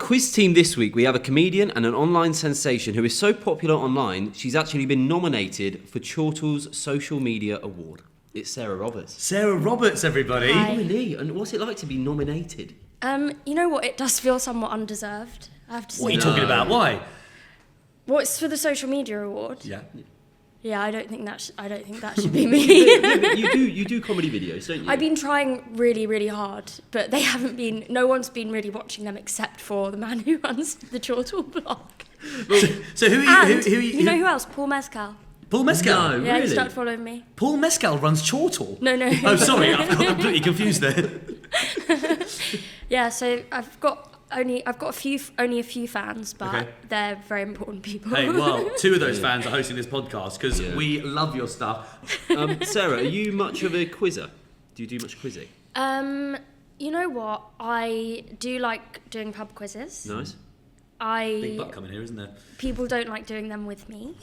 quiz team this week, we have a comedian and an online sensation who is so popular online, she's actually been nominated for Chortle's Social Media Award. It's Sarah Roberts. Sarah Roberts, everybody. Hi. Really? And what's it like to be nominated? You know what? It does feel somewhat undeserved, I have to say. What are you talking about? Why? Well, it's for the Social Media Award. Yeah. Yeah, I don't think that should be me. But you do comedy videos, don't you? I've been trying really, really hard, but they haven't been. No one's been really watching them except for the man who runs the Chortle blog. So who you know who else? Paul Mescal. Paul Mescal? No, Yeah, really? he started following me. Paul Mescal runs Chortle? No. Oh, sorry, I've got completely confused there. Yeah, so I've got only a few fans, but Okay. they're very important people. Hey, well, two of those fans are hosting this podcast because we love your stuff. Sarah, are you much of a quizzer? Do you do much quizzing? You know what? I do like doing pub quizzes. Nice. Big butt coming here, isn't there? People don't like doing them with me.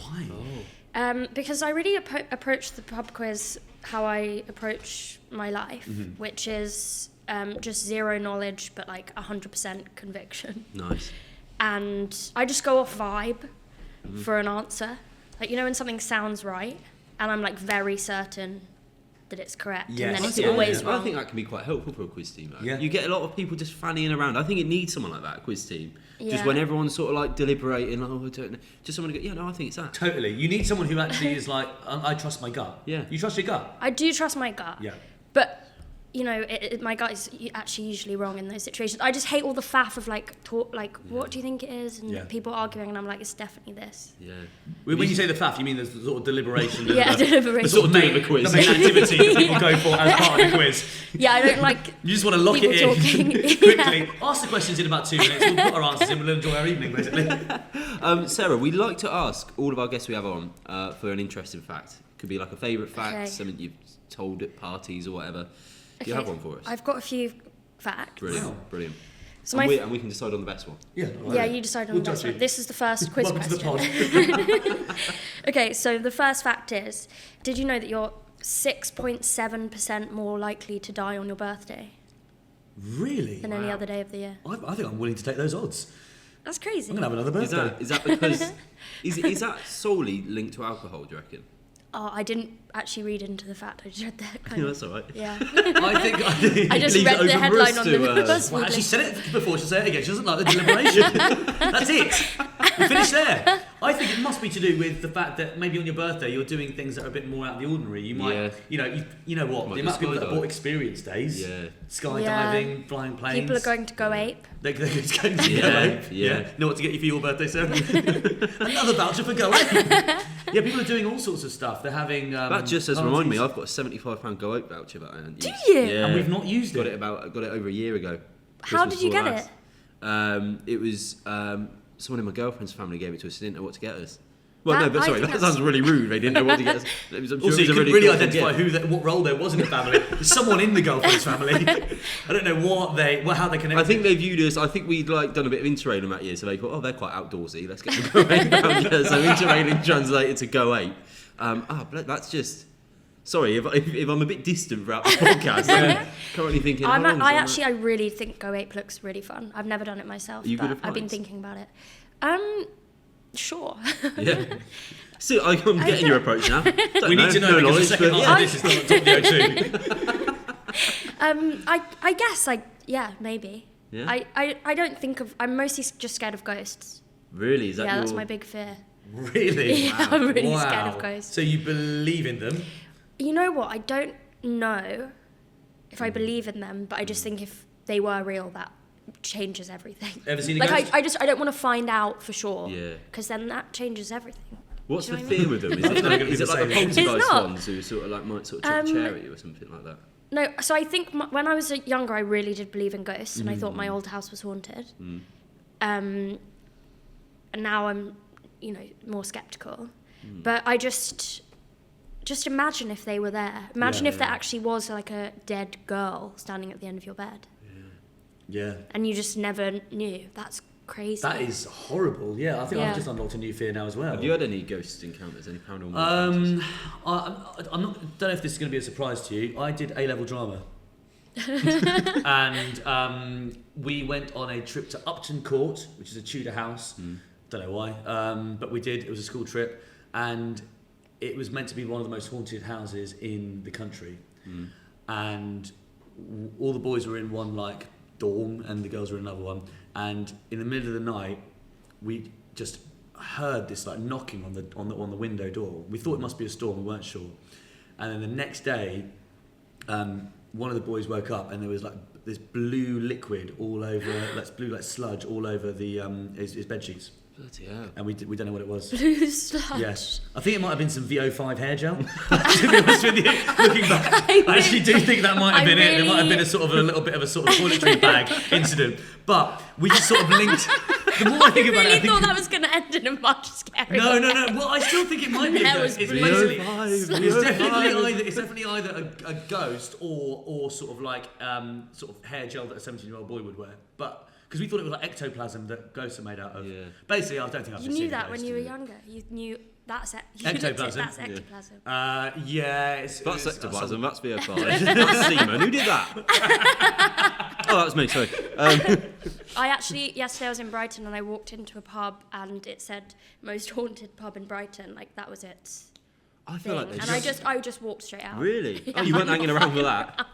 Why? Because I really approach the pub quiz how I approach my life, which is just zero knowledge but like 100% conviction. Nice. And I just go off vibe for an answer. Like, you know when something sounds right and I'm like very certain that it's correct, Yes. and then it's Yeah, always wrong. I think that can be quite helpful for a quiz team, though. Yeah. You get a lot of people just fannying around. I think it needs someone like that, a quiz team. Just Yeah. when everyone's sort of like deliberating, like, oh, I don't know. Just someone to go, yeah, no, I think it's that. Totally. You need someone who actually is like, I trust my gut. Yeah. You trust your gut? I do trust my gut. Yeah. But, you know, my gut is actually usually wrong in those situations. I just hate all the faff of what do you think it is? And people arguing, and I'm like, it's definitely this. Yeah. When you say the faff, you mean the sort of deliberation? Yeah, deliberation. The sort of main, the quiz. the main activity that people go for as part of the quiz. Yeah, I don't like You just want to lock it people in talking. quickly. Ask the questions in about 2 minutes. We'll put our answers in. We'll enjoy our evening, basically. Sarah, we like to ask all of our guests we have on for an interesting fact. Could be like a favourite fact, Okay. something you've told at parties or whatever. Do you have one for us? I've got a few facts. Brilliant, Wow. brilliant. So And we can decide on the best one. Yeah. Yeah, you decide on We'll the best judge one. you. This is the first quiz Welcome question. to the pod. Okay, so the first fact is, did you know that you're 6.7% more likely to die on your birthday Really? than any other day of the year? I think I'm willing to take those odds. That's crazy. I'm going to have another birthday. Is that because... is that solely linked to alcohol, do you reckon? Oh, I didn't actually read into the fact. I just read that kind Yeah, of... that's all right. Yeah. I think I just Leave it read the open for headline us on to, the Well, BuzzFeed actually list. said it before, she'll say it again. She doesn't like the deliberation. That's it. We finished there. I think it must be to do with the fact that maybe on your birthday you're doing things that are a bit more out of the ordinary. You might, you know what? Might The be amount of people that have skydiving. bought experience days, Yeah. skydiving, flying planes. People are going to go ape. They're just going to Yeah, Go Ape. yeah. Know what to get you for your birthday, Sarah? Another voucher for Go Ape. Yeah, people are doing all sorts of stuff. They're having. That just has reminded me, parties. I've got a £75 Go Oak voucher that I haven't used. Do you? Yeah. And we've not used got it. it got it over a year ago. How Christmas did you before get last. It was someone in my girlfriend's family gave it to us. They didn't know what to get us. Well, That- no, but I sorry, think that that's- sounds really rude. They didn't know what to get us. I'm sure Also, it was you a couldn't really cool thing to identify get. what role there was in the family. There's someone in the girlfriend's family. I don't know how they connected. I think they viewed us. I think we'd done a bit of interrailing that year, so they thought, oh, they're quite outdoorsy. Let's get them Go Ape voucher. So interrailing translated to Go Ape. But that's just. Sorry, if I'm a bit distant throughout the podcast, I'm currently thinking. I really think Go Ape looks really fun. I've never done it myself, Are you good but at I've been flights? thinking about it. Sure. Yeah. So I'm getting your approach now. we need to know because the second but half of this is not top the O2. I guess maybe. Yeah. I don't think of. I'm mostly just scared of ghosts. Really? Is that That's my big fear. Really? Yeah, I'm really Wow. scared of ghosts. So you believe in them? You know what? I don't know if I believe in them, but I just think if they were real, that changes everything. Ever seen a ghost? I don't want to find out for sure. Yeah. Because then that changes everything. What's Do the you know what I fear with them? Is I it thought they were gonna is be it the like the same. poltergeist It's not. ones who sort of might sort of chuck a chair at you or something like that? No, so I think when I was younger, I really did believe in ghosts, and I thought my old house was haunted. And now I'm, more skeptical. But I just imagine if they were there. Imagine if there actually was like a dead girl standing at the end of your bed, Yeah. and you just never knew. That's crazy. That is horrible. Yeah, I think Yeah. I've just unlocked a new fear now as well. Have you had any ghost encounters, any paranormal encounters? I'm not. Don't know if this is going to be a surprise to you. I did A-level drama. And we went on a trip to Upton Court, which is a Tudor house. Don't know why, but we did. It was a school trip, and it was meant to be one of the most haunted houses in the country. And all the boys were in one like dorm, and the girls were in another one. And in the middle of the night, we just heard this like knocking on the window door. We thought it must be a storm. We weren't sure. And then the next day, one of the boys woke up, and there was like this blue liquid all over, like blue like sludge all over the his bed sheets. Bloody hell. And we don't know what it was. Blue sludge. Yes. I think it might have been some VO5 hair gel. To be honest with you, looking back, I actually do think that might have been it. There might have been a little bit of a sort of toiletry bag incident. But we just sort of linked. The more I think about it, I thought that was going to end in a much scarier. No. Well, I still think it might be a ghost. It's definitely either a ghost or sort of like sort of hair gel that a 17-year-old boy would wear. But because we thought it was like ectoplasm that ghosts are made out of. Yeah. Basically, I don't think I've seen You knew that when you were younger. You knew that's ectoplasm. That's ectoplasm. Yeah. That's ectoplasm. That's VO5. That's semen. Who did that? Oh, that was me. Sorry. Yesterday I was in Brighton and I walked into a pub and it said most haunted pub in Brighton. Like that was it. I feel like and I just walked straight out. Really? Yeah. Oh, you weren't hanging around with that?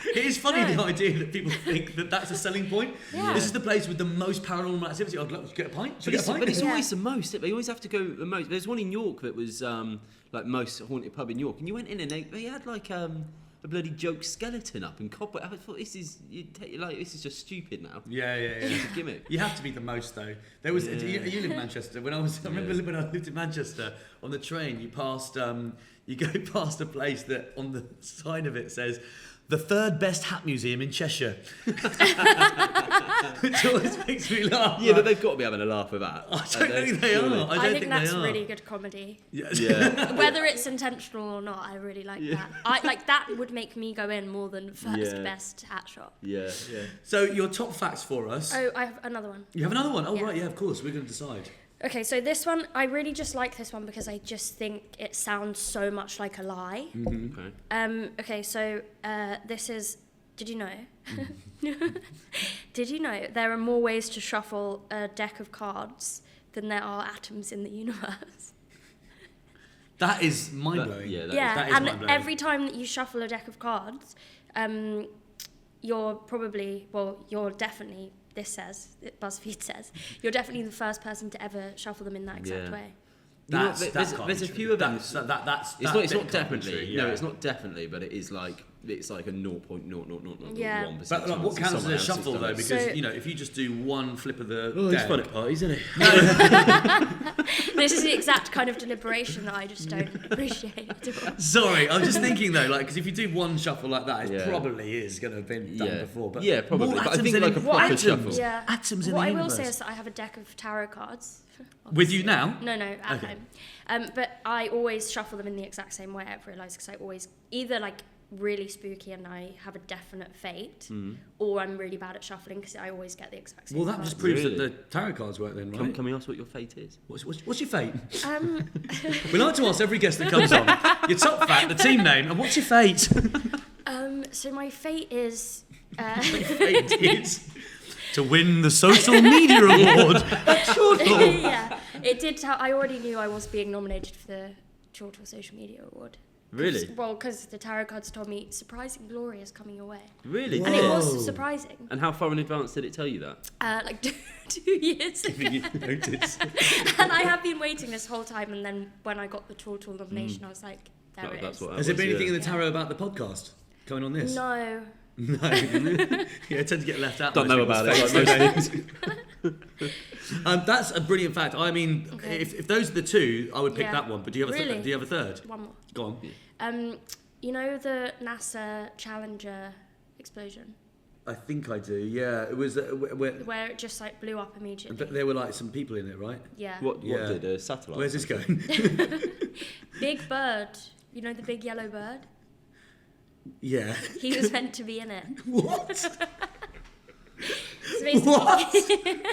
It is funny the idea that people think that that's a selling point. Yeah. This is the place with the most paranormal activity. I'd like to get a pint. But it's always the most. They always have to go the most. There's one in York that was like most haunted pub in York, and you went in and they had like a bloody joke skeleton up in cobweb. I thought this is just stupid now. Yeah. It's a gimmick. You have to be the most though. There was you live in Manchester. I remember when I lived in Manchester, on the train you go past a place that on the side of it says the third best hat museum in Cheshire. Which always makes me laugh. Yeah, but they've got to be having a laugh with that. I don't think they are. I think that's really good comedy. Yeah. Whether it's intentional or not, I really like that. That would make me go in more than first best hat shop. Yeah. So your top facts for us. Oh, I have another one. You have another one? Oh, right, yeah, of course. We're going to decide. Okay, so this one, I really just like this one because I just think it sounds so much like a lie. Mm-hmm. Okay, so this is, did you know? Did you know there are more ways to shuffle a deck of cards than there are atoms in the universe? That is mind-blowing. That is mind-blowing. Every time that you shuffle a deck of cards, you're definitely... BuzzFeed says, you're definitely the first person to ever shuffle them in that exact way. There's a few of them. It's not definitely. No, it's not definitely, but it is like it's like a 0.0001%. But like, what counts as a shuffle though? Because if you just do one flip of the it's fun at parties, isn't it? This is the exact kind of deliberation that I just don't appreciate. Sorry, I'm just thinking though, like, because if you do one shuffle like that, it probably is going to have been done before. But probably. But I think like a proper shuffle. Yeah. Atoms in the universe. What I will say is that I have a deck of tarot cards. With you now? No, at home. But I always shuffle them in the exact same way, I've realised, because I always either like really spooky and I have a definite fate, or I'm really bad at shuffling because I always get the exact same. Well, that just proves that the tarot cards work then, right? Can we ask what your fate is? What's your fate? We like to ask every guest that comes on your top fact, the team name, and what's your fate? So my fate is... My fate is... to win the social media award. Yeah, it did. I already knew I was being nominated for the Chortle Social Media Award. Really? Because the tarot cards told me surprising glory is coming your way. Really? And it was surprising. And how far in advance did it tell you that? Like 2 years ago. Giving you notice. And I have been waiting this whole time, and then when I got the Chortle nomination, I was like, there it is. Has there been anything in the tarot about the podcast going on this? No. No. I tend to get left out. Don't know about it. Like most things. That's a brilliant fact. I mean, if those are the two, I would pick that one. But do you have a third? One more. Go on. You know the NASA Challenger explosion? I think I do. Yeah, it was where it just like blew up immediately. But there were like some people in it, right? Yeah. What did a satellite? Where's this going? Big bird. You know the big yellow bird? Yeah. He was meant to be in it. What? So basically,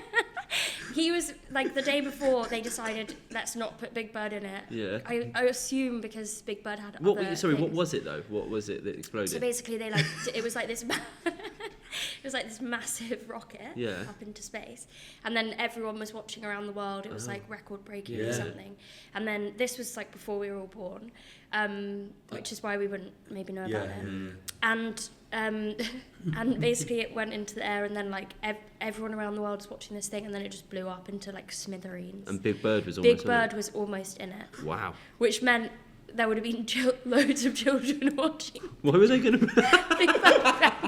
he was like the day before they decided let's not put Big Bird in it. Yeah. I assume because Big Bird had What other what things. was it though? What was it that exploded? So basically they it was like this it was like this massive rocket up into space, and then everyone was watching around the world. It was like record breaking or something, and then this was like before we were all born, which is why we wouldn't maybe know about it. And basically it went into the air, and then like everyone around the world was watching this thing, and then it just blew up into like smithereens. And Big Bird was almost Big Bird was almost in it. Wow. Which meant there would have been loads of children watching. Why was I going to... Big Bird blown up.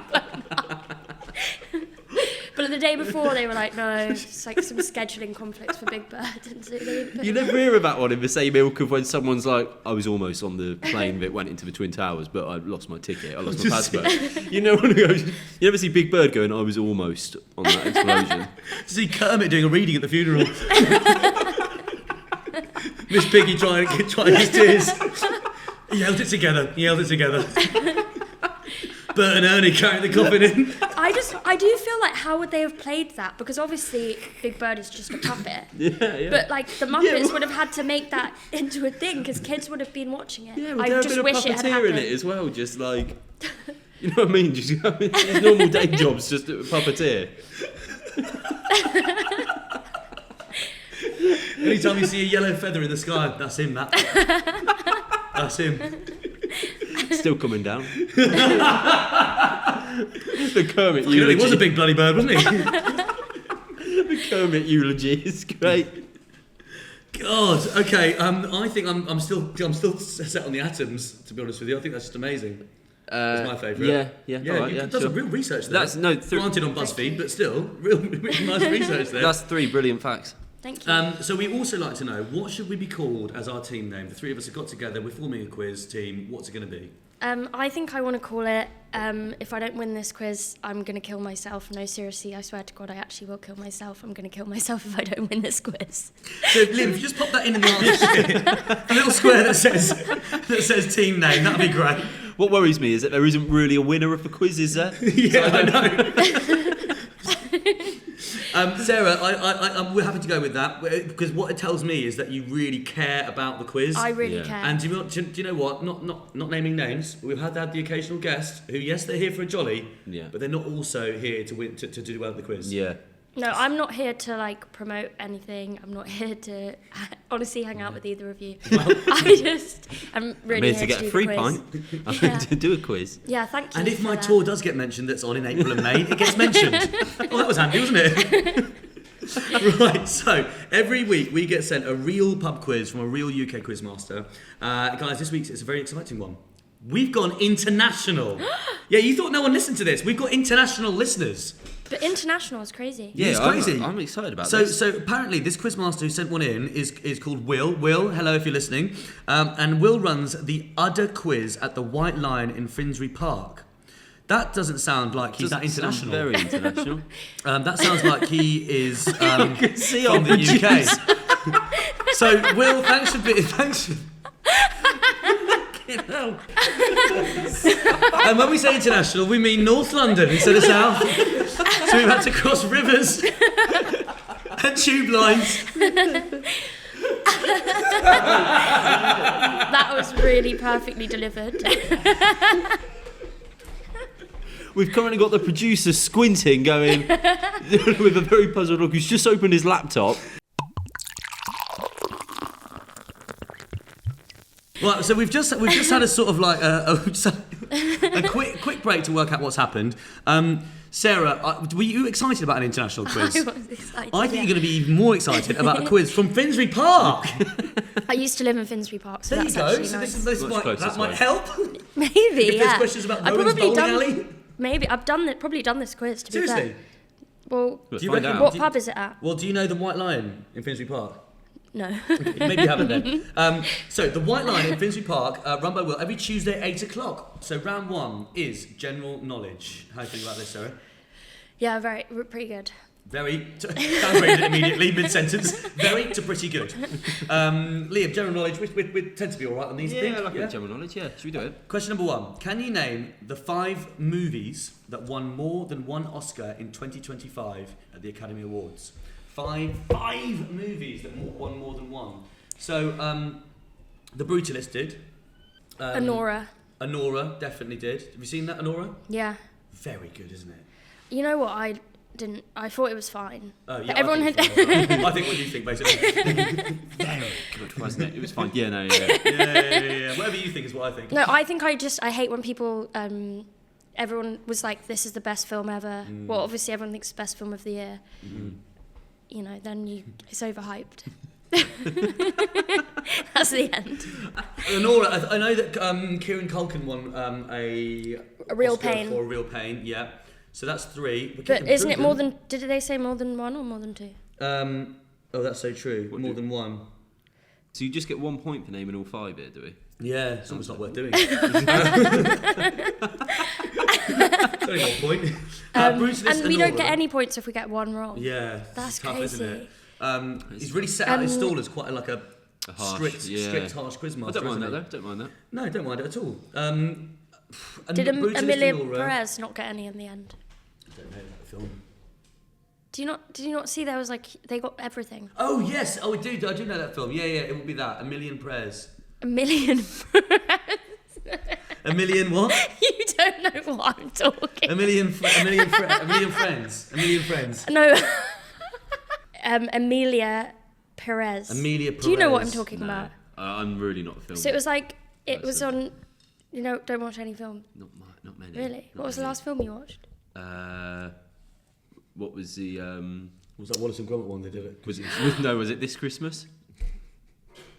But the day before they were like, no, it's like some scheduling conflicts for Big Bird. And so they didn't put You never hear about one in the same ilk of when someone's like, I was almost on the plane that went into the Twin Towers, but I lost my ticket, I lost my passport. You know when it goes, you never see Big Bird going, I was almost on that explosion. See Kermit doing a reading at the funeral. Miss Piggy trying his tears. He held it together. Bert and Ernie carrying the coffin in. I do feel like how would they have played that? Because obviously Big Bird is just a puppet. Yeah. But like the Muppets would have had to make that into a thing because kids would have been watching it. Yeah, would I there have just been a wish it had puppeteer happened. in it as well? Just like, you know what I mean? Just his normal day job's just a puppeteer. Anytime you see a yellow feather in the sky, that's him, That's him. Still coming down. The Kermit He eulogy. was a big bloody bird, wasn't he? The Kermit eulogy is great. God. Okay. I think I'm still set on the atoms. To be honest with you, I think that's just amazing. It's my favourite. Yeah. Yeah, all right, you've yeah, done sure. some real research there. That's granted on BuzzFeed, but still, real nice research there. That's 3 brilliant facts. Thank you. So we also like to know, what should we be called as our team name? The three of us have got together, we're forming a quiz team. What's it going to be? I think I want to call it, if I don't win this quiz, I'm going to kill myself. No, seriously, I swear to God, I actually will kill myself. I'm going to kill myself if I don't win this quiz. So, Liv, if you just pop that in the answer sheet, a little square that says team name, that'd be great. What worries me is that there isn't really a winner of the quiz, is there? Yeah, I know. Sarah, we're happy to go with that because what it tells me is that you really care about the quiz. I really care. And do you know what? Not naming names. We've had the occasional guest who, yes, they're here for a jolly, but they're not also here to win to do well at the quiz. Yeah. No, I'm not here to like promote anything. I'm not here to honestly hang out with either of you. I'm really I'm here to get do a free the quiz. pint. I'm here to do a quiz. Yeah, thank you. And if for my that. tour does get mentioned, that's on in April and May, it gets mentioned. Oh, that was handy, wasn't it? Right, so every week we get sent a real pub quiz from a real UK quizmaster. Guys, this week's it's a very exciting one. We've gone international. Yeah, you thought no one listened to this. We've got international listeners. But international is crazy. Yeah, it's crazy. I'm excited about this. So apparently this quizmaster who sent one in is called Will. Will, hello if you're listening. And Will runs the Udder Quiz at the White Lion in Finsbury Park. That doesn't sound like he's that international. Very international. That sounds like he is see from on the the UK. So Will, thanks for and when we say international, we mean North London instead of South. So we've had to cross rivers and tube lines. That was really perfectly delivered. We've currently got the producer squinting, going with a very puzzled look, who's just opened his laptop. Well, so we've just had a sort of like a quick break to work out what's happened. Sarah, were you excited about an international quiz? I was excited. I think you're going to be even more excited about a quiz from Finsbury Park. I used to live in Finsbury Park, so There that's you go. actually So nice. this Much closer that to might us. help. Maybe, If there's yeah. questions about I've Rowan's probably bowling done. alley. Maybe I've probably done this quiz. To be Seriously. fair. Well, Let's you find reckon- out. what pub is it at? Well, do you know the White Lion in Finsbury Park? No. Maybe you haven't then. So the White Lion in Finsbury Park, run by Will, every Tuesday at 8 o'clock. So round one is general knowledge. How do you think about this, Sarah? Yeah, pretty good. Very, downgraded immediately, mid-sentence. Very to pretty good. Liam, general knowledge, we tend to be all right on these things. Yeah, like a general knowledge, yeah. Should we do it? Question number one. Can you name the 5 movies that won more than one Oscar in 2025 at the Academy Awards? Five movies that won more than one. So, The Brutalist did. Anora. Anora definitely did. Have you seen that, Anora? Yeah. Very good, isn't it? You know what? I didn't. I thought it was fine. Oh, yeah. But everyone I think what you think, basically. Very good, wasn't it? It was fine. Yeah, no, Yeah. Whatever you think is what I think. No, I think I hate when people. Everyone was like, "This is the best film ever." Well, obviously everyone thinks it's the best film of the year. You know, then it's overhyped. That's the end. Anora, I know that Kieran Culkin won a Real Oscar Pain. for Real Pain. Yeah. So that's 3. But isn't it more than? Did they say more than 1 or more than 2? Oh, that's so true. More than 1. So you just get 1 point for naming all 5 here, do we? Yeah, it's almost not worth doing. It's only 1 point. And we don't get any points if we get 1 wrong. Yeah, That's tough, crazy. isn't it? He's really set out his stall as quite a harsh, strict, harsh quizmaster. I don't mind isn't that he? though. Don't mind that. No, don't mind it at all. Did Brutalist Emilia and Laura- Perez not get any in the end? I don't know that film. Did you not see there was like they got everything? Oh yes, I do know that film. Yeah, it would be that. A Million Prayers. A million. A million what? You don't know what I'm talking. A million friends. A million friends. No. Amelia Perez. Amelia Perez. Do you know what I'm talking about? I'm really not a film. So it was like it was on. You know, don't watch any film. Not many. Really? Not What was the many. last film you watched? What was the Was that Wallace and Gromit one they did it? was it this Christmas?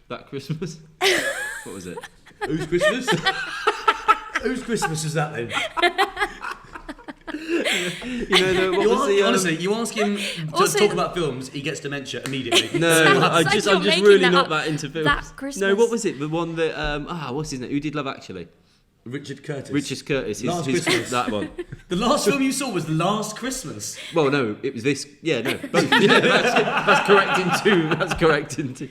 That Christmas? What was it? Whose Christmas? Whose Christmas is that then? Honestly, you ask him to Also- talk about films, he gets dementia immediately. No, I'm like just you're really making that not up. that into films. That Christmas. No, what was it? The one that what's his name? Who did Love Actually? Richard Curtis. Richard Curtis. Last Christmas. That one. The last film you saw was Last Christmas. Well, no, it was this. Yeah, no, both. Yeah, that's correct in 2. That's correct in 2.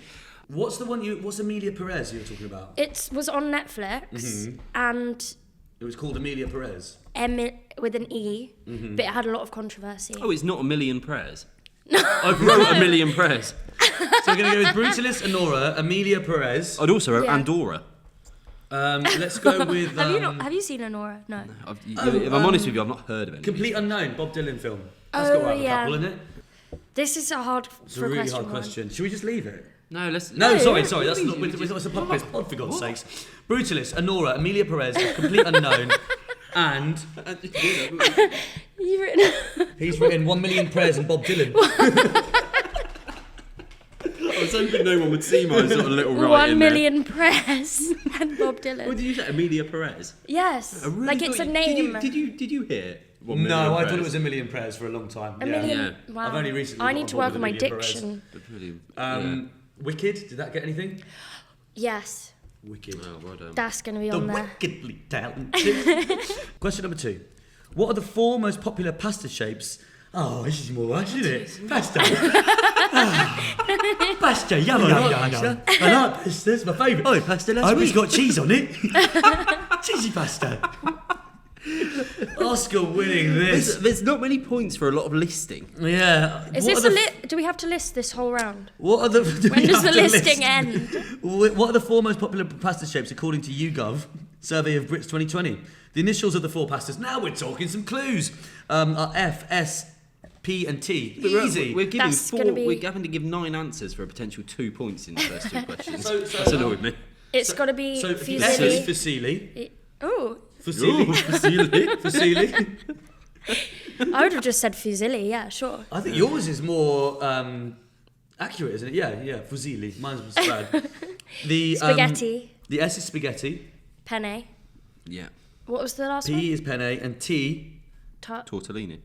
What's the one What's Amelia Perez you were talking about? It was on Netflix and It was called Amelia Perez. with an E, but it had a lot of controversy. Oh, it's not A Million Prayers. I wrote A Million Prayers. So we're going to go with Brutalist, Anora, Amelia Perez. I'd also wrote Yeah. Andorra. Let's go with... Have you seen Anora? No. If I'm honest with you, I've not heard of it. Complete Unknown, Bob Dylan film. That's Oh, got to have a yeah. couple, isn't it? This is a hard It's a really hard question. Should we just leave it? No, let's. No, sorry, that's what not. do you mean? It's a pub quiz pod, for God's sakes. Brutalist, Anora, Amelia Perez, Complete Unknown, and You've written he's written 1 Million Prayers and Bob Dylan. I was hoping no one would see my sort of little right 1 in million press and Bob Dylan. What did you say? Amelia Perez? Yes, I really like it's a thought- name. Did you hear? 1 million No, I Perez? thought it was 1 Million Prayers for a long time. A yeah. million. Yeah. Wow. I've only recently I got need on to board work with on my Amelia Perez. diction. Brilliant. Wicked, did that get anything? Yes, Wicked. Oh, well done. that's going to be The on there. wickedly talented. Question number 2. What are the 4 most popular pasta shapes? Oh, this is more right, isn't it? Pasta. Pasta, yum, yum, yum, yum. I like pasta, it's my favourite. Oh, pasta, that's I hope it's sweet. got cheese on it. Cheesy pasta. Oscar winning this. There's not many points for a lot of listing. Yeah. Is What this are a the- Do we have to list this whole round? What are the... do When we does have the to listing list- end? What are the 4 most popular pasta shapes according to YouGov survey of Brits 2020? The initials of the 4 pastas. Now we're talking some clues. Are F, S, P, and T. Easy. We're giving That's 4. gonna be- We're having to give 9 answers for a potential 2 points in the first 2 questions. So, That's annoyed me. It's got to be So F is fusilli. Fusilli. Oh, Fusilli. Fusilli. I would have just said fusilli. Yeah, sure. I think yours is more accurate, isn't it? Yeah. Fusilli. Mine's was bad. The Spaghetti, the S is spaghetti. penne. Yeah. What was the last P is penne, and T Tortellini.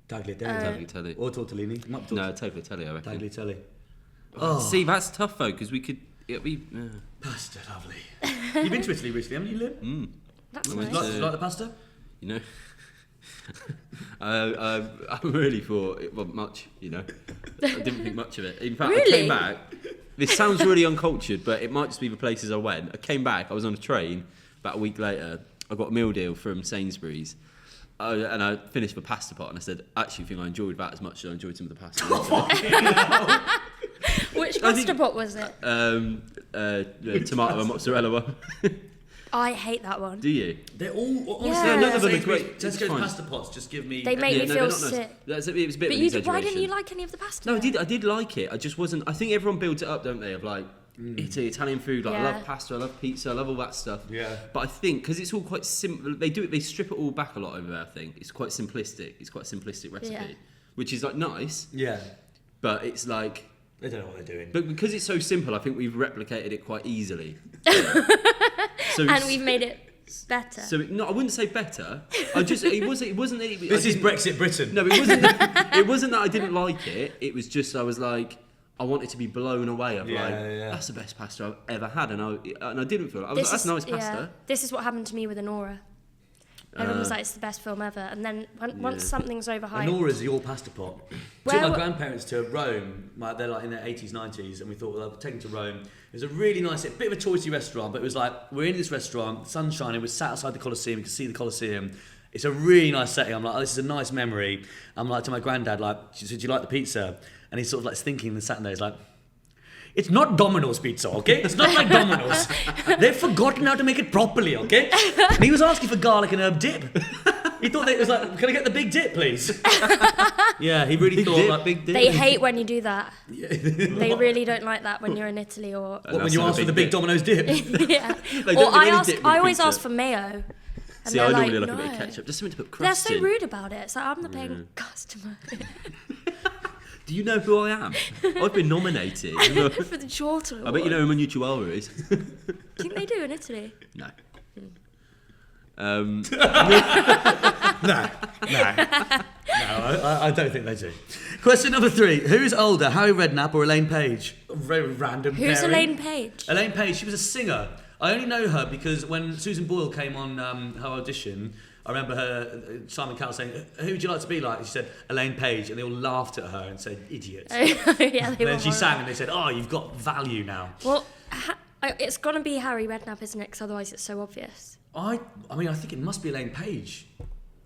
tagliatelle. Tagliatelle. Or tortellini. No, tagliatelle, I reckon. Tagliatelle. See, that's tough though, because we could. It'll be. Pasta, lovely. You've been to Italy recently, haven't you, Liv? That's I nice. went Like the pasta? You know. I really thought it wasn't much. You know, I didn't think much of it. In fact, I Really? came back. This sounds really uncultured, but it might just be the places I went. I came back. I was on a train. About a week later, I got a meal deal from Sainsbury's, and I finished the pasta pot, and I said, actually, I think I enjoyed that as much as I enjoyed some of the pasta. Which pasta pot was it? The tomato and mozzarella one. I hate that one. Do you? They're all honestly. Yeah. None of them are great. It's Tesco's fine. pasta pots just give me. They make me no, feel they're not nice. sick. It was a bit But of an why exaggeration. didn't you like any of the pasta? No, I did like it. I just wasn't. I think everyone builds it up, don't they? Of like Italian food. Like I Yeah. love pasta, I love pizza, I love all that stuff. Yeah. But I think because it's all quite simple, they strip it all back a lot over there. I think it's quite simplistic. It's quite a simplistic recipe, Yeah. which is like nice. Yeah. But it's like. They don't know what they're doing. But because it's so simple, I think we've replicated it quite easily. So And we've made it better. So no, I wouldn't say better. It wasn't. This is Brexit Britain. No, it wasn't. It wasn't that I didn't like it. It was just I was like, I wanted to be blown away. Of that's the best pasta I've ever had, and I didn't feel it. I was like, that's nice pasta. Yeah, this is what happened to me with Anora. Everyone was like, it's the best film ever. And then once something's overhyped... Anora's your pasta pot. Where Took my were- grandparents to Rome. They're like in their 80s, 90s, and we thought, well, I'll take them to Rome. It was a really nice, a bit of a choicey restaurant, but it was like, we're in this restaurant, sun's shining, we're sat outside the Colosseum, you can see the Colosseum. It's a really nice setting. I'm like, oh, this is a nice memory. I'm like to my granddad, like, she said, do you like the pizza? And he's sort of like thinking and sat there, he's like, it's not Domino's pizza, okay? It's not like Domino's. They've forgotten how to make it properly, okay? And he was asking for garlic and herb dip. He thought it was like, can I get the big dip, please? Yeah, he really thought big dip. They hate when you do that. They really don't like that when you're in Italy or... What, when you ask for the big Domino's dip? yeah. They Or don't do any dip with I always pizza. ask for mayo. And See, I they're normally like, like a bit of "No." ketchup, just something to put They're crust so in. rude about it. It's like, I'm the paying customer. Do you know who I am? I've been nominated. For the Chortle I bet you know who Manu Chihuahua is. Do you think they do in Italy? No. No, I don't think they do. Question number 3. Who's older, Harry Redknapp or Elaine Page? A very random Who's pairing. Elaine Page? Elaine Page, she was a singer. I only know her because when Susan Boyle came on her audition, I remember her, Simon Cowell saying, who would you like to be like? And she said, Elaine Page, and they all laughed at her and said, idiot. Yeah, they And were then she horrible. sang and they said, oh, you've got value now. Well, it's got to be Harry Redknapp, isn't it? Because otherwise it's so obvious. I mean, I think it must be Elaine Page.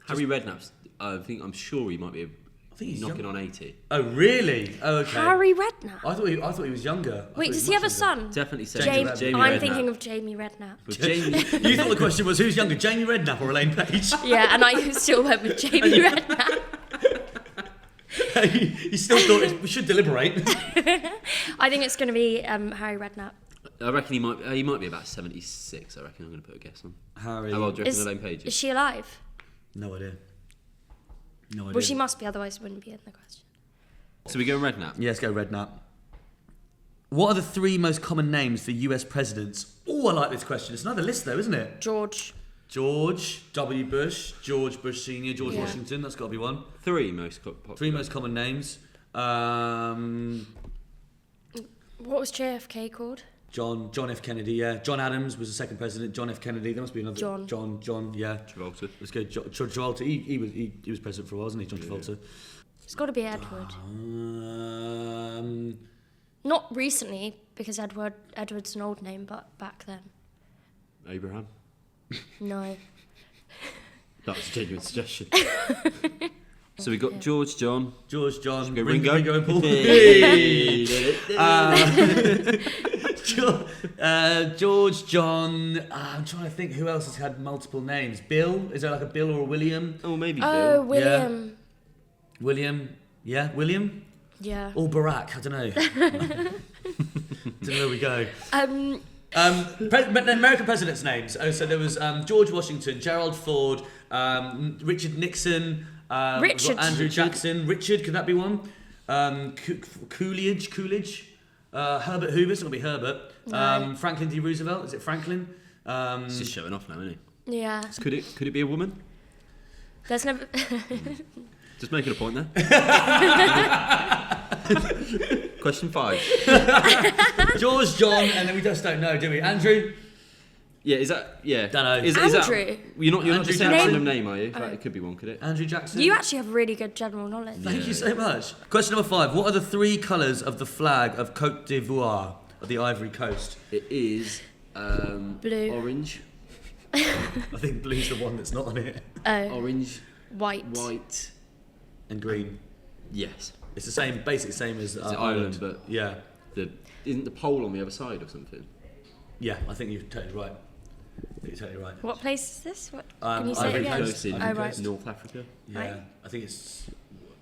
Harry Redknapp's, I'm sure he might be I think he's knocking young. on 80. Oh, really? Oh, okay. Harry Redknapp? I thought he was younger. I Wait, thought does was he have a much younger. son? Definitely say Jamie, Jamie I'm Redknapp. thinking of Jamie Redknapp. But Jamie, You thought the question was who's younger, Jamie Redknapp or Elaine Page? Yeah, and I still went with Jamie Redknapp. You still thought we should deliberate. I think it's going to be Harry Redknapp. I reckon he might be about 76. I reckon I'm going to put a guess on. Harry. How old do you reckon Is, Elaine Page is is? she alive? No idea. No idea. Well, she must be, otherwise it wouldn't be in the question. So we go Redknapp. Yeah, let's go Redknapp. What are the 3 most common names for US presidents? Oh, I like this question. It's another list though, isn't it? George. George W. Bush, George Bush Senior, George Yeah. Washington. That's got to be one. 3 most popular. 3 most common names. What was JFK called? John F. Kennedy. Yeah. John Adams was the second president. John F. Kennedy. There must be another. John. John. Yeah. Travolta. Let's go. Travolta. He was president for a while, wasn't he? John Travolta. It's got to be Edward. Um, Not recently, because Edward's an old name, but back then. Abraham. No. That was a genuine suggestion. So we got George, John. George, John, Go Ringo. Ringo and Paul. Hey. George, John. I'm trying to think who else has had multiple names. Bill? Is there like a Bill or a William? Oh, maybe Oh, Bill. William. William? Yeah, William? Yeah. Or Barack? I don't know. Don't know where we go. American presidents' names. Oh, so there was George Washington, Gerald Ford, Richard Nixon, we've got Andrew Jackson. Richard, could that be one? Coolidge, Herbert Hoover, it's going to be Herbert. No. Franklin D. Roosevelt, is it Franklin? He's just showing off now, isn't he? Yeah. Could it be a woman? There's never... Just making a point there. Question 5. George, John, and then we just don't know, do we? Andrew? Yeah, is that... Yeah. Don't know. Is Andrew. that, you're not Andrew just saying a Jackson. random name, are you? It could be one, could it? Andrew Jackson? You actually have really good general knowledge. Thank you so much. Question number 5. What are the 3 colours of the flag of Côte d'Ivoire, of the Ivory Coast? It is... Blue. Orange. I think blue's the one that's not on it. Oh. Orange, White. white. And green. Yes. It's the same, basically the same as Ireland, but yeah. Isn't the pole on the other side or something? Yeah, I think you're totally right. What place is this? What, Um, can you say it Ivory again? Coast in Oh, right. North Africa. Yeah, Right. I think it's...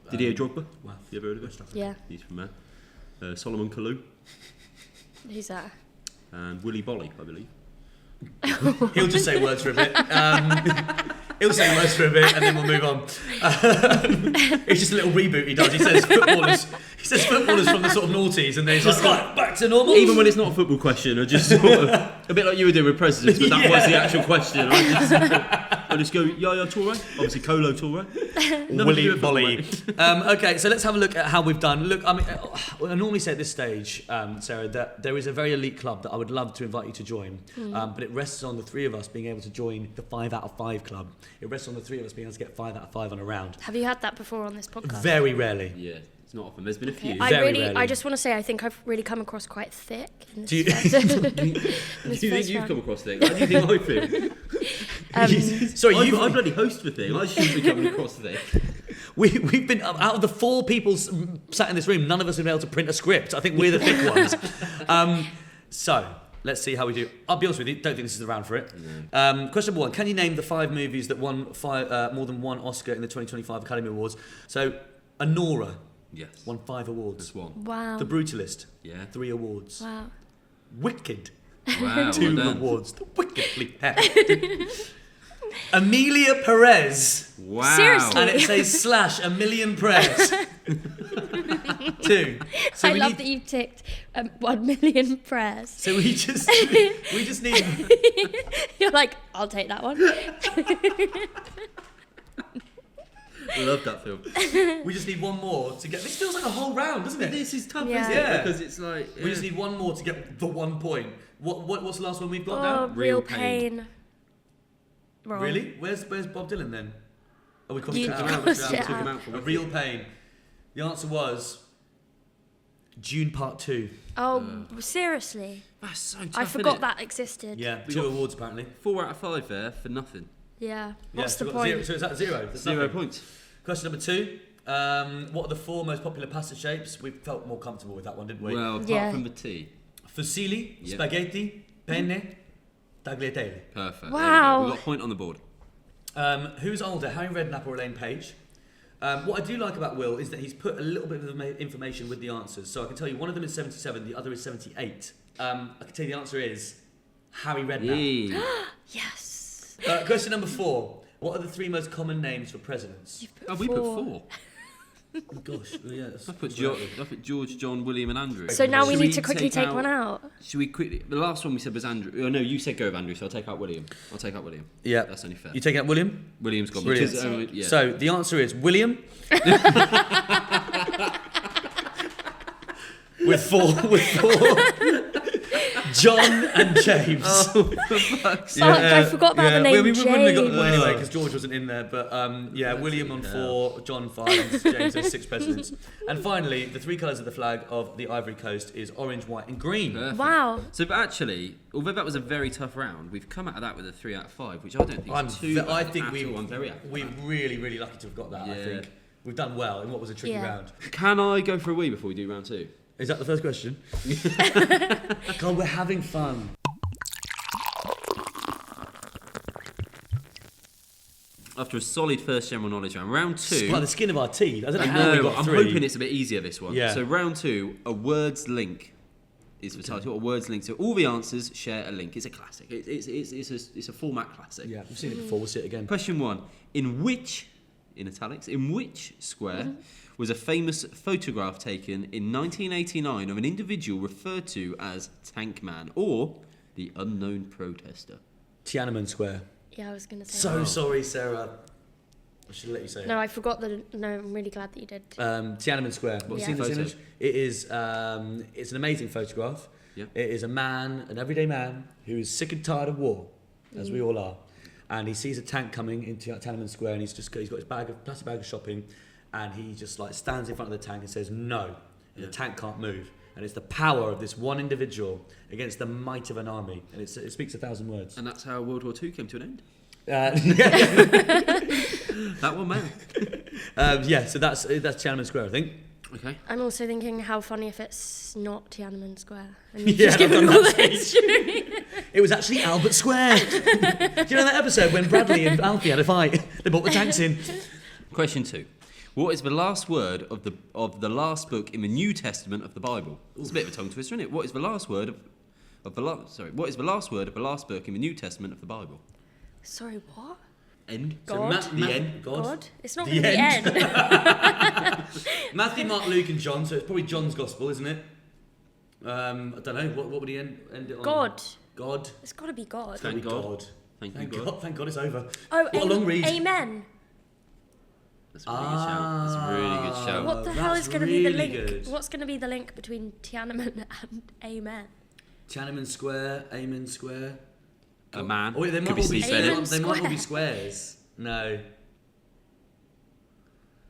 Didier Drogba? Wow. You ever heard of it? Yeah. He's from there. Solomon Kalou Who's that? and Willy Bolly, I believe. He'll just say words for a bit. He'll say words for a bit, and then we'll move on. It's just a little reboot he does. He says footballers. He says footballers from the sort of noughties, and then he's just like back to normal. Even when it's not a football question, I just sort of, a bit like you were doing with presidents, but that was the actual question. I just go, Yaya Toure, obviously Kolo Toure. Willy Bolly. Okay, so let's have a look at how we've done. Look, I mean, I normally say at this stage, Sarah, that there is a very elite club that I would love to invite you to join, but it rests on the three of us being able to join the 5 out of 5 club. It rests on the three of us being able to get 5 out of 5 on a round. Have you had that before on this podcast? Very rarely. Yeah, it's not often. There's been a few. Very rarely. I just want to say, I think I've really come across quite thick. In this Do you- this Do you think first you've round. come across things? How do you think I feel? Sorry, I bloody host for thing. I shouldn't be coming across thing. We've been, out of the 4 people sat in this room, none of us have been able to print a script. I think we're the thick ones. So, let's see how we do. I'll be honest with you, don't think this is the round for it. No. Question number 1, can you name the 5 movies that won more than 1 Oscar in the 2025 Academy Awards? So, Anora Yes. won 5 awards. That's one. Wow. The Brutalist, Yeah. 3 awards. Wow. Wicked, Wow. 2 well done. awards. The Wickedly Happy. Amelia Perez. Wow. Seriously? And it says / a million prayers. 2. So I we love need, that you've ticked 1 million prayers. So we just need. You're like, I'll take that one. I love that film. We just need 1 more to get. This feels like a whole round, doesn't it? This is tough, Yeah. isn't Yeah. it? Because it's like... We just need 1 more to get the 1 point. What's the last one we've got Oh, now? real Real pain. Pain. Wrong. Really? Where's Bob Dylan then? Oh, we crossed You it out. crossed We it took him out. out for A real pain. The answer was June Part 2. Oh, seriously? That's so tough, I forgot innit? that existed. Yeah, We 2 got- awards apparently. 4 out of 5 there for nothing. Yeah. Yeah, What's so the we've got 0, point? so is that 0? That's 0 nothing. points. Question number 2. What are the 4 most popular pasta shapes? We felt more comfortable with that one, didn't we? Well, apart Yeah. from the tea. Fusilli, Yeah. spaghetti, penne, tagliatelle. Perfect. Wow. We've got a point on the board. Who's older, Harry Redknapp or Elaine Page? What I do like about Will is that he's put a little bit of information with the answers. So I can tell you one of them is 77, the other is 78. I can tell you the answer is Harry Redknapp. Yeah. Yes. Question number 4. What are the 3 most common names for presidents? You've put Oh, we put 4. 4. Oh, gosh, yeah. I put George, John, William, and Andrew. So now we Should need to quickly take out- one out. Should we quickly? The last one we said was Andrew. Oh no, you said go with Andrew, so I'll take out William. Yeah. That's only fair. You taking out William? William's gone. Brilliant. Because, yeah. So the answer is William. with 4. John and James. Oh, for fuck's sake. Fuck, I forgot about the name we wouldn't have got the James. point anyway because George wasn't in there. But yeah, William on 4, John 5, James has 6 presidents. And finally, the 3 colours of the flag of the Ivory Coast is orange, white, and green. Perfect. Wow. So but actually, although that was a very tough round, we've come out of that with a 3 out of 5, which I don't think is too bad I think at all. I'm very happy with we're that. really, really lucky to have got that. I Yeah. think we've done well in what was a tricky Yeah. round. Can I go for a wee before we do round 2? Is that the first question? God, we're having fun. After a solid first general knowledge round 2. By the skin of our teeth. I don't know I how we know, got I'm 3. hoping it's a bit easier this one. Yeah. So round 2, a words link is the title. A words link. So all the answers share a link. It's a classic. It's a format classic. Yeah, we've seen it before. We'll see it again. Question 1: in which square was a famous photograph taken in 1989 of an individual referred to as Tank Man or the unknown protester? Tiananmen Square. Yeah, I was going to say So that. sorry, Sarah. I should let you say it. No, I forgot that. No, I'm really glad that you did. Tiananmen Square. What's Yeah. Seen the this photo? image? It is. It's an amazing photograph. Yeah. It is a man, an everyday man, who is sick and tired of war, as we all are, and he sees a tank coming into Tiananmen Square, and he's got his plastic bag of shopping, and he just like stands in front of the tank and says no, and the tank can't move. And it's the power of this one individual against the might of an army, and it speaks 1,000 words. And that's how World War II came to an end. That one, man. Yeah, so that's Tiananmen Square, I think. Okay. I'm also thinking how funny if it's not Tiananmen Square. And Yeah, just given I've done all that the history. It was actually Albert Square. Do you know that episode when Bradley and Alfie had a fight? They brought the tanks in. Question 2. What is the last word of the last book in the New Testament of the Bible? It's a bit of a tongue twister, isn't it? What is the last word of the last book in the New Testament of the Bible? Sorry, what? End. God. The end. God? It's not The going to be end. end. Matthew, Mark, Luke, and John. So it's probably John's Gospel, isn't it? I don't know. What would he end it on? God. God. It's got to be God. It's gotta be God. God. Thank Thank you, God. Thank God it's over. Oh, What a long read. Amen. That's a really good shout. That's a really good shout. What the hell that's is going to be the really link? good. What's going to be the link between Tiananmen and Amen? Tiananmen Square, Amen Square. A man. Oh, wait, they might Could be all be Steve Amen Bennett. They might all Square. be squares. No.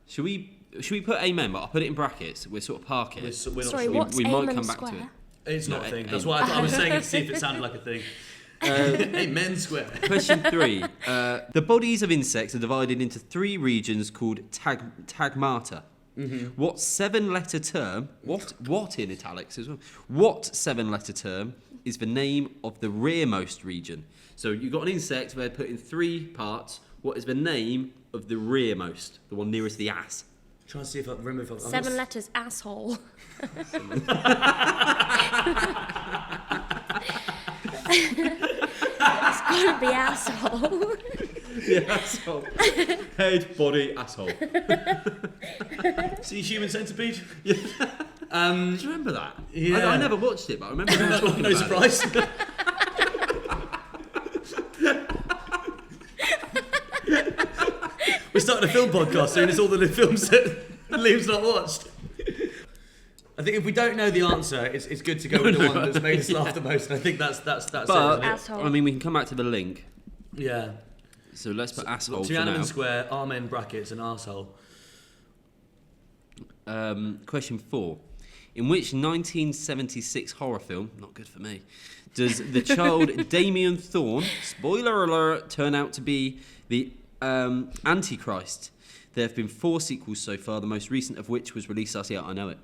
Should we put amen? But I'll put it in brackets. We'll sort of park it. We're not Sorry, sure. what's we might Amen come back Square? to it. It's not No, a thing. amen. That's why I was saying it to see if it sounded like a thing. Amen Square. Question 3. The bodies of insects are divided into 3 regions called tagmata. What 7-letter term? What in italics as well? What 7-letter term is the name of the rearmost region? So you've got an insect. They're put in 3 parts. What is the name of the rearmost? The one nearest the ass. Trying to see if I remember. If I'm 7 letters, asshole. It's got to be asshole. Yeah, asshole. Head, body, asshole. See Human Centipede? Do you remember that? Yeah. I never watched it, but I remember them talking No about surprise. We're starting a film podcast soon. It's all the films that Liam's not watched. I think if we don't know the answer, it's good to go with the one that's made us laugh the most. And I think that's But, it. Isn't it? Asshole. I mean, we can come back to the link. Yeah. So let's put asshole for now. Tiananmen Square, amen brackets, and arsehole. Question 4. In which 1976 horror film, not good for me, does the child Damien Thorne, spoiler alert, turn out to be the Antichrist? There have been 4 sequels so far, the most recent of which was released last year. I know it.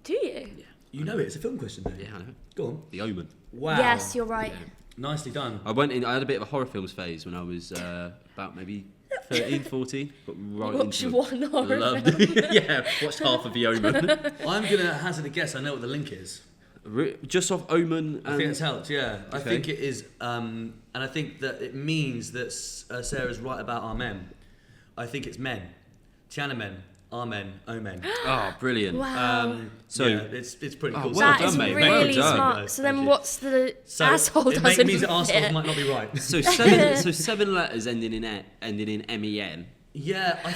Do you? You know it. It's a film question, though. Yeah, I know it. Go on. The Omen. Wow. Yes, you're right. Yeah. Nicely done. I had a bit of a horror films phase when I was about maybe 13, 14. Got right Watch into it. one horror Loved it. Yeah, watched half of The Omen. I'm going to hazard a guess. I know what the link is. Just off Omen and... I think it's helped, yeah. I Okay. think it is, and I think that it means that Sarah's right about amen. I think it's men. Tiananmen, amen, omen. Oh, brilliant. Wow. So- yeah, it's pretty Oh, cool. well That done, is mate. really Well done. smart. So then Thank you. what's the So asshole it doesn't means that arsehole fit? might not be right. So 7 letters ending in men. Yeah,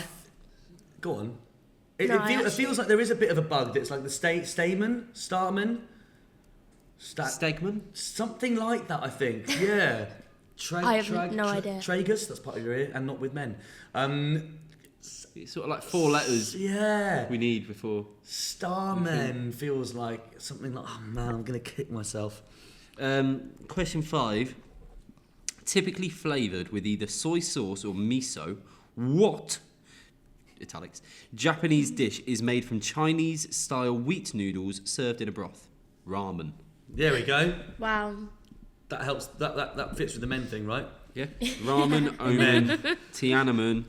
go on. It No, feels, actually- like there is a bit of a bug that's like the stamen, starman, Stegman? something like that. I think. Yeah. I have no idea. Tragus, that's part of your ear, and not with men. It's sort of like 4 letters Yeah. we need before. Starmen feels like something like, oh man, I'm gonna kick myself. Question 5. Typically flavoured with either soy sauce or miso, what italics Japanese dish is made from Chinese-style wheat noodles served in a broth? Ramen. There we go. Wow. That helps. That fits with the men thing, right? Yeah. Ramen, omen, Tiananmen,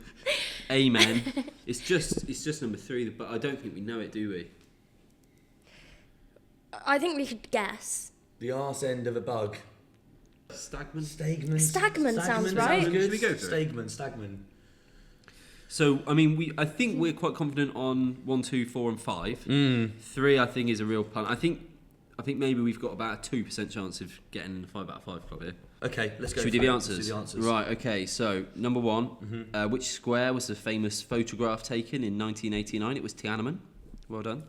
amen. It's just number 3, but I don't think we know it, do we? I think we could guess. The arse end of a bug. Stagman. Stagman sounds right. Good. Should we go for it? Stagman. So, I mean, I think we're quite confident on 1, 2, 4, and 5. 3, I think, is a real punt. I think maybe we've got about a 2% chance of getting in the 5 out of 5 club here. Okay, let's go. Should we do the answers? Let's do the answers. Right, okay, so number 1, which square was the famous photograph taken in 1989? It was Tiananmen. Well done.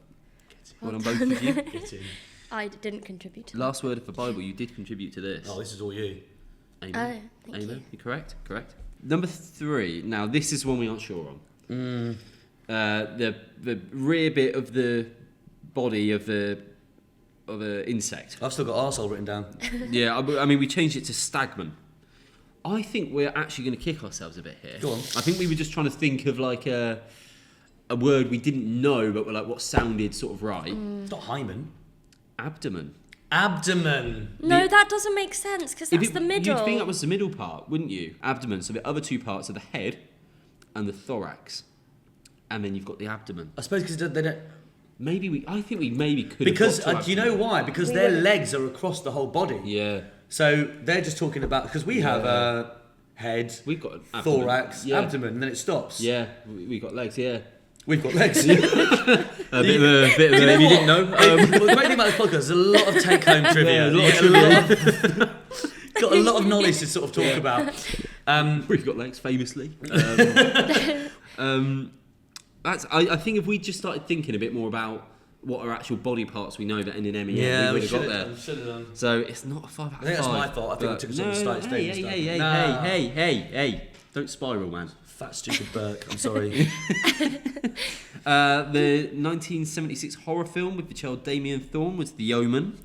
Well done, both of you. Get in. I didn't contribute to that. Last word of the Bible, you did contribute to this. Oh, this is all you. Amen. Oh, thank Amen. you. You're correct. Number 3, now this is one we aren't sure on. The rear bit of the body of the insect. I've still got arsehole written down. Yeah, I mean, we changed it to stagman. I think we're actually going to kick ourselves a bit here. Go on. I think we were just trying to think of like a word we didn't know, but like what sounded sort of right. It's not hymen. Abdomen. Abdomen. No, that doesn't make sense because that's the middle. You'd think that was the middle part, wouldn't you? Abdomen. So the other two parts are the head and the thorax, and then you've got the abdomen. I suppose because they don't. I think we maybe could. Because have got to do you know abdomen. why? Because We their wouldn't. legs are across the whole body. Yeah. So they're just talking about because we have head, We've got an abdomen. thorax, Yeah. abdomen, and then it stops. Yeah, we got legs. Yeah. We've got legs. A bit of a You if know you what? didn't know. Well, the great thing about this podcast is a lot of take-home trivia. Got a lot of knowledge to sort of talk about. We've got legs, famously. I think if we just started thinking a bit more about what are actual body parts we know that end in M and N, we would have got there. Should have done. So it's not a 5 out of 5. I think that's my fault. I think we took us on the stage hey, stuff. hey, Nah. hey. Don't spiral, man. Fat stupid Burke. I'm sorry. The 1976 horror film with the child Damien Thorne was The Omen.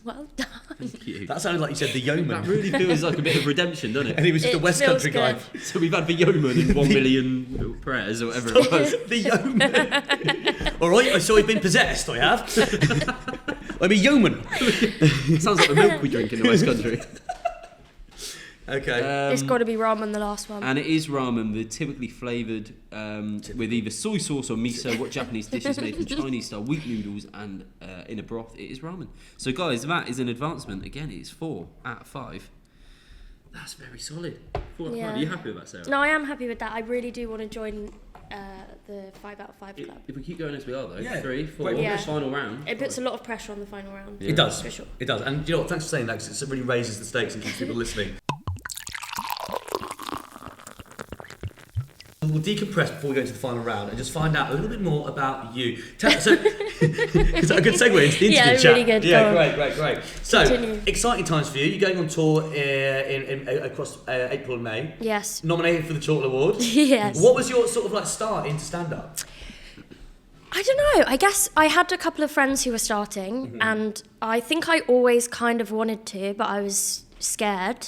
Well done. Thank you. That sounded like you said the That yeoman. really feels like a bit of redemption, doesn't And it? he was just a It West feels Country guy. good. So we've had The Yeoman and 1 million prayers or whatever it was. The yeoman. All right, I saw you've been possessed. I have. I'm a yeoman. Sounds like the milk we drink in the West Country. Okay. It's got to be ramen, the last one. And it is ramen, the typically flavoured with either soy sauce or miso. What Japanese dish is made from Chinese-style wheat noodles and in a broth? It is ramen. So, guys, that is an advancement. Again, it is 4 out of 5. That's very solid. 4 out of 5. Are you happy with that, Sarah? No, I am happy with that. I really do want to join the 5 out of 5 club. If we keep going as we are, though, Yeah. 3, 4, Great. Yeah. final round. It puts a lot of pressure on the final round. Yeah. It does. For sure. It does. And you know what? Thanks for saying that because it really raises the stakes and keeps people listening. We'll decompress before we go into the final round and just find out a little bit more about you. So, is that a good segue into the interview Yeah, chat? really good. Yeah, Go on. great. So, Continue. exciting times for you. You're going on tour across April and May. Yes. Nominated for the Chortle Award. Yes. What was your sort of like start into stand-up? I don't know. I guess I had a couple of friends who were starting, and I think I always kind of wanted to, but I was scared.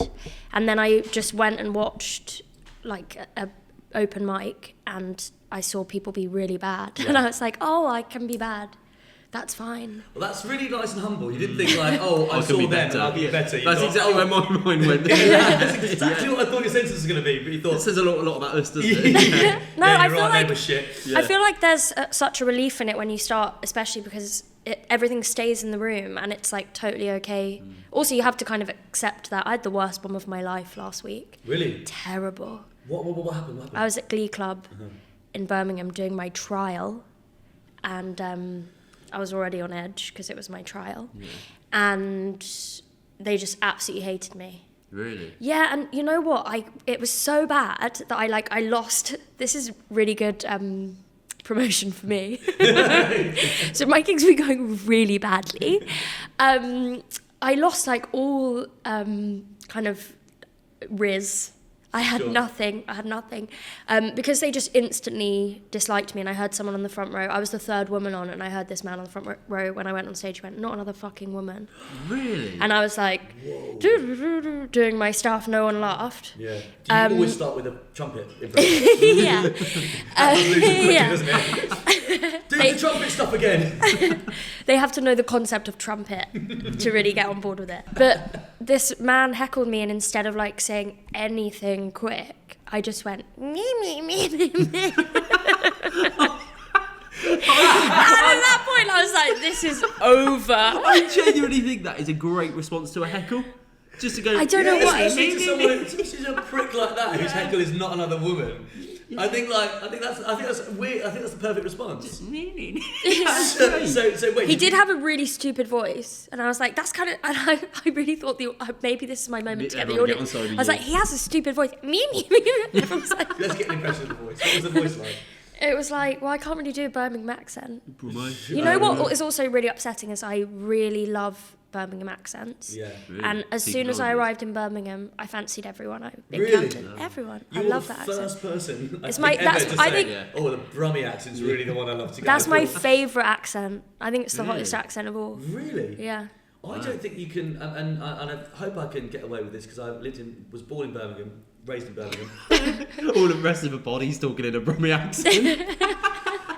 And then I just went and watched like a open mic, and I saw people be really bad, and I was like, oh, I can be bad. That's fine. Well, that's really nice and humble. You didn't think like, oh, I I saw can be them and better. I'll be better. You That's thought, exactly where my mind went. That's exactly what I thought your sentence was going to be, but you It thought... says a lot about us, doesn't it? No, yeah, I you're feel right, like neighbour shit. I feel like there's such a relief in it when you start, especially because everything stays in the room and it's like totally okay. Also, you have to kind of accept that I had the worst one of my life last week. Really? Terrible. What happened? What happened? I was at Glee Club in Birmingham doing my trial, and I was already on edge because it was my trial, and they just absolutely hated me. Really? Yeah, and you know what? It was so bad that I lost. This is really good promotion for me. So my gigs were going really badly. I lost like all kind of riz. I had Sure. nothing. Because they just instantly disliked me, and I heard someone on the front row. I was the third woman on, and I heard this man on the front row when I went on stage. He went, "Not another fucking woman." Really? And I was like, doing my stuff. No one laughed. Yeah. Do you always start with a trumpet? Yeah. Yeah. Doesn't it? Do the trumpet stuff again. They have to know the concept of trumpet to really get on board with it. But this man heckled me, and instead of like saying anything quick, I just went me. And at that point, I was like, "This is over." I genuinely think that is a great response to a heckle. Just to go. I don't know what it Especially to someone, especially to a prick like that whose heckle is not another woman. I think that's weird. I think that's the perfect response. So wait. He did have a really stupid voice, and I was like, "That's kind of." And I really thought maybe this is my moment to get the Everyone get audience. on side with I was you. like, "He has a stupid voice." Me. Everyone was like, Let's get an impression of the voice. What was the voice like? it was like, well, I can't really do a Birmingham accent. Promotion. You know what is also really upsetting is I really love Birmingham accents. Yeah. Really? And as Keep soon as I going. arrived in Birmingham, I fancied everyone. I Really? encountered everyone. You're I love the that first accent. person It's I my- think that's- ever to I say, think- oh, the Brummie accent's really the one I love to go That's my for. favourite accent. I think it's the Really? hottest accent of all. Really? Yeah. I don't think you can, and I hope I can get away with this because I was born in Birmingham, raised in Birmingham. All the rest of the body's talking in a Brummie accent.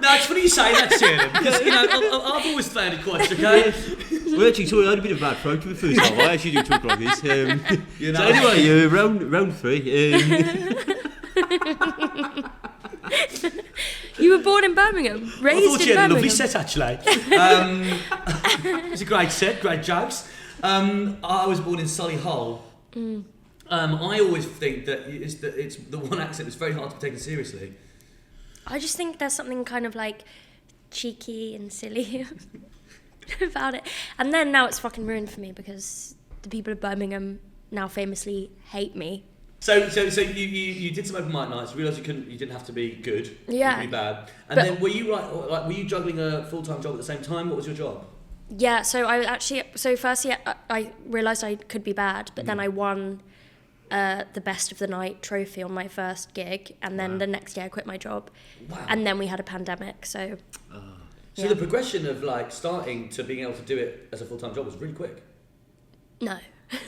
No, it's funny you say that, Sheridan, because I've always found it quite okay. Well, actually, sorry, I had a bit of bad throat for the first time. I actually do talk like this. You know. So anyway, round 3. You were born in Birmingham, raised I thought in you had a Birmingham. lovely set, actually. It's a great set, great jokes. I was born in Solihull. I always think that it's the one accent that's very hard to be taken seriously. I just think there's something kind of like cheeky and silly about it. And then now it's fucking ruined for me because the people of Birmingham now famously hate me. So you did some open mic nights. Realised you didn't have to be good. Yeah. You could be bad. And But- then were you juggling a full-time job at the same time? What was your job? Yeah, so firstly I realised I could be bad, but then I won the Best of the Night trophy on my first gig, and then the next year I quit my job. Wow. And then we had a pandemic, so... So the progression of like starting to being able to do it as a full-time job was really quick. No.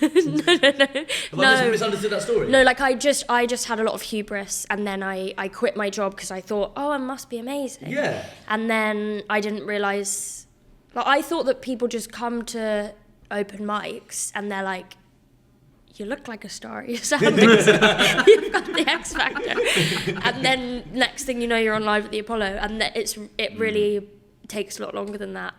no. Have I misunderstood that story? No, like I just had a lot of hubris, and then I quit my job because I thought, oh, I must be amazing. Yeah. And then I didn't realise... Like, I thought that people just come to open mics and they're like, you look like a star, you sound amazing, you've got the X Factor. And then next thing you know, you're on live at the Apollo, and it really takes a lot longer than that.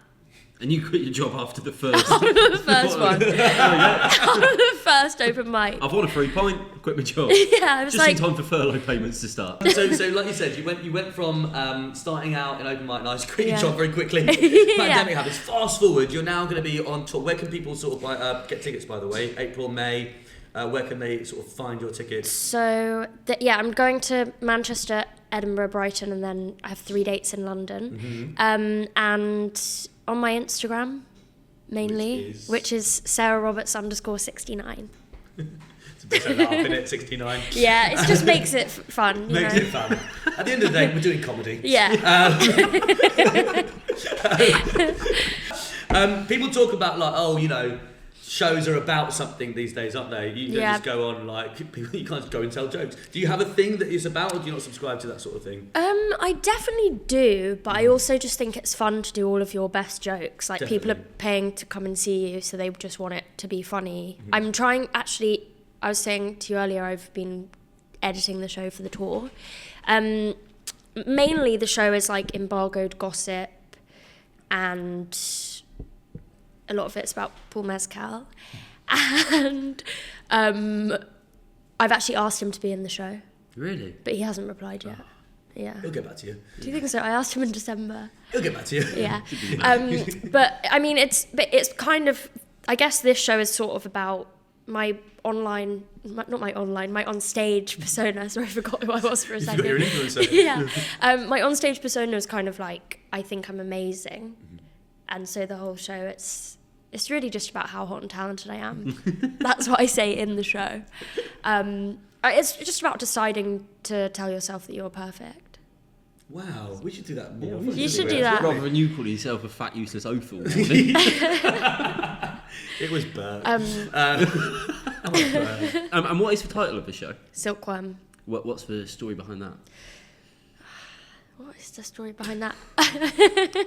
And you quit your job after the first... The first one. The first open mic. I've won a free pint, quit my job. Yeah, I was Just like... in time for furlough payments to start. So like you said, you went from starting out in open mic nights, quit your Yeah. job very quickly. Yeah. Pandemic happens. Fast forward, you're now going to be on tour. Where can people sort of get tickets? By the way, April, May. Where can they sort of find your tickets? So, I'm going to Manchester, Edinburgh, Brighton, and then I have 3 dates in London. And on my Instagram, mainly, which is SarahRoberts_69. It's a bit of a laugh, isn't it? 69. Yeah, it just makes it fun. You Makes know? it fun. At the end of the day, we're doing comedy. Yeah. People talk about like, oh, you know, shows are about something these days, aren't they? You don't just go on like people. You can't just go and tell jokes. Do you have a thing that it's about, or do you not subscribe to that sort of thing? I definitely do, but I also just think it's fun to do all of your best jokes. Like, people are paying to come and see you, so they just want it to be funny. I'm trying, actually, I was saying to you earlier, I've been editing the show for the tour. Mainly the show is like embargoed gossip, and a lot of it's about Paul Mescal. And I've actually asked him to be in the show, Really? but he hasn't replied yet. Yeah. He'll get back to you. Do you think so? I asked him in December. He'll get back to you. Yeah. But I mean, it's kind of, I guess this show is sort of about my on stage persona. Sorry, I forgot who I was for a second. You're an influencer. Yeah. My on stage persona is kind of like, I think I'm amazing. And so the whole show, it's really just about how hot and talented I am. That's what I say in the show. It's just about deciding to tell yourself that you're perfect. Wow, we should do that more. You should do that. Rather than you calling yourself a fat, useless oafle. It was Bert. And what is the title of the show? Silkworm. What's the story behind that? What is the story behind that?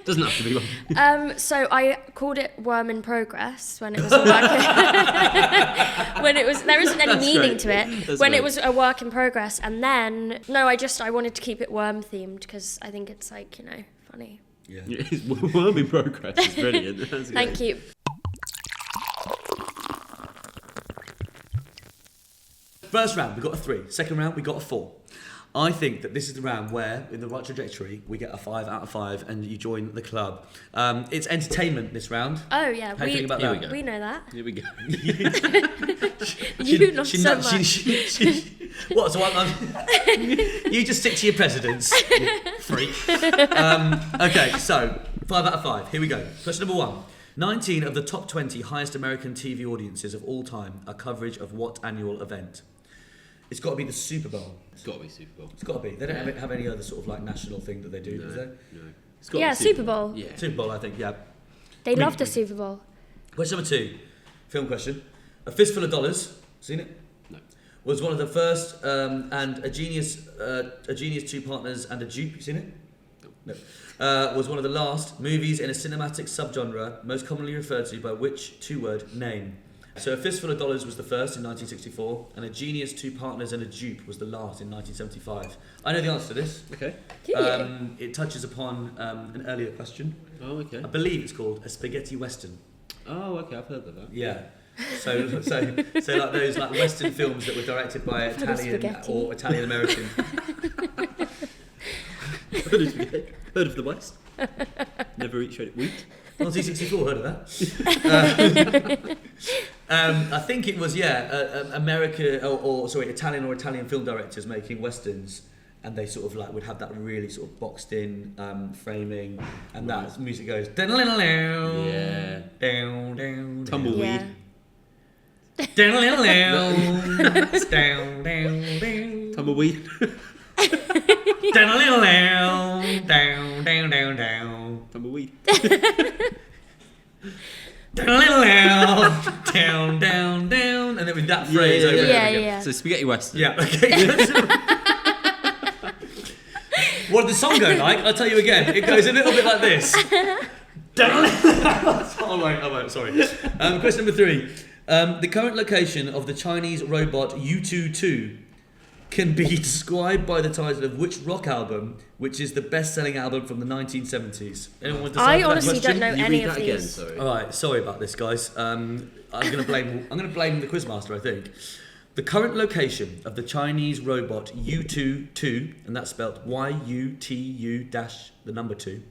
Doesn't have to be long. So I called it Worm in Progress when it was a work there isn't any That's meaning great. to it. That's When great. it was a work in progress, and then I wanted to keep it worm themed because I think it's like, you know, funny. Yeah. It's Worm in Progress. It's brilliant. That's Thank you. First round, we got a 3. Second round, we got a 4. I think that this is the round where, in the right trajectory, we get a 5 out of 5 and you join the club. It's entertainment this round. Oh yeah, How do you think about Here that? we go. we know that. Here we go. You not so much. What? So you just stick to your presidents, you freak. Okay, so 5 out of 5. Here we go. Question number 1. 19 of the top 20 highest American TV audiences of all time are coverage of what annual event? It's got to be the Super Bowl. It's got to be Super Bowl. It's got to be. They don't have any other sort of like national thing that they do, do they? No. It's got to Yeah, be Super Bowl. Yeah. Super Bowl, I think. Yeah. They love the Super Bowl. Question number 2, film question. A Fistful of Dollars, seen it? No. Was one of the first, and a genius, two partners and a dupe. You seen it? No. Was one of the last movies in a cinematic subgenre most commonly referred to by which two-word name? So A Fistful of Dollars was the first in 1964, and A Genius, Two Partners and a Dupe was the last in 1975. I know the answer to this. Okay. It touches upon an earlier question. Oh, okay. I believe it's called a spaghetti western. Oh, okay. I've heard of that. Yeah. So like those like western films that were directed by Italian or Italian American. Heard of the West? Never eat shredded wheat. T64, heard of that? I think it was America Italian or Italian film directors making westerns, and they sort of like would have that really sort of boxed in framing, and that music goes Yeah. Tumbleweed. Yeah. Tumbleweed. Tumbleweed. And then with that phrase over and over again. Yeah. So spaghetti western. Yeah, okay. What did the song go like? I'll tell you again. It goes a little bit like this. Oh wait, sorry. Question number 3. The current location of the Chinese robot U22 can be described by the title of which rock album, which is the best-selling album from the 1970s? Anyone want to decide I that honestly question? don't know You any read of that again, these. sorry. All right, sorry about this, guys. I'm going to blame the Quizmaster, I think. The current location of the Chinese robot U22, and that's spelled YUTU-2.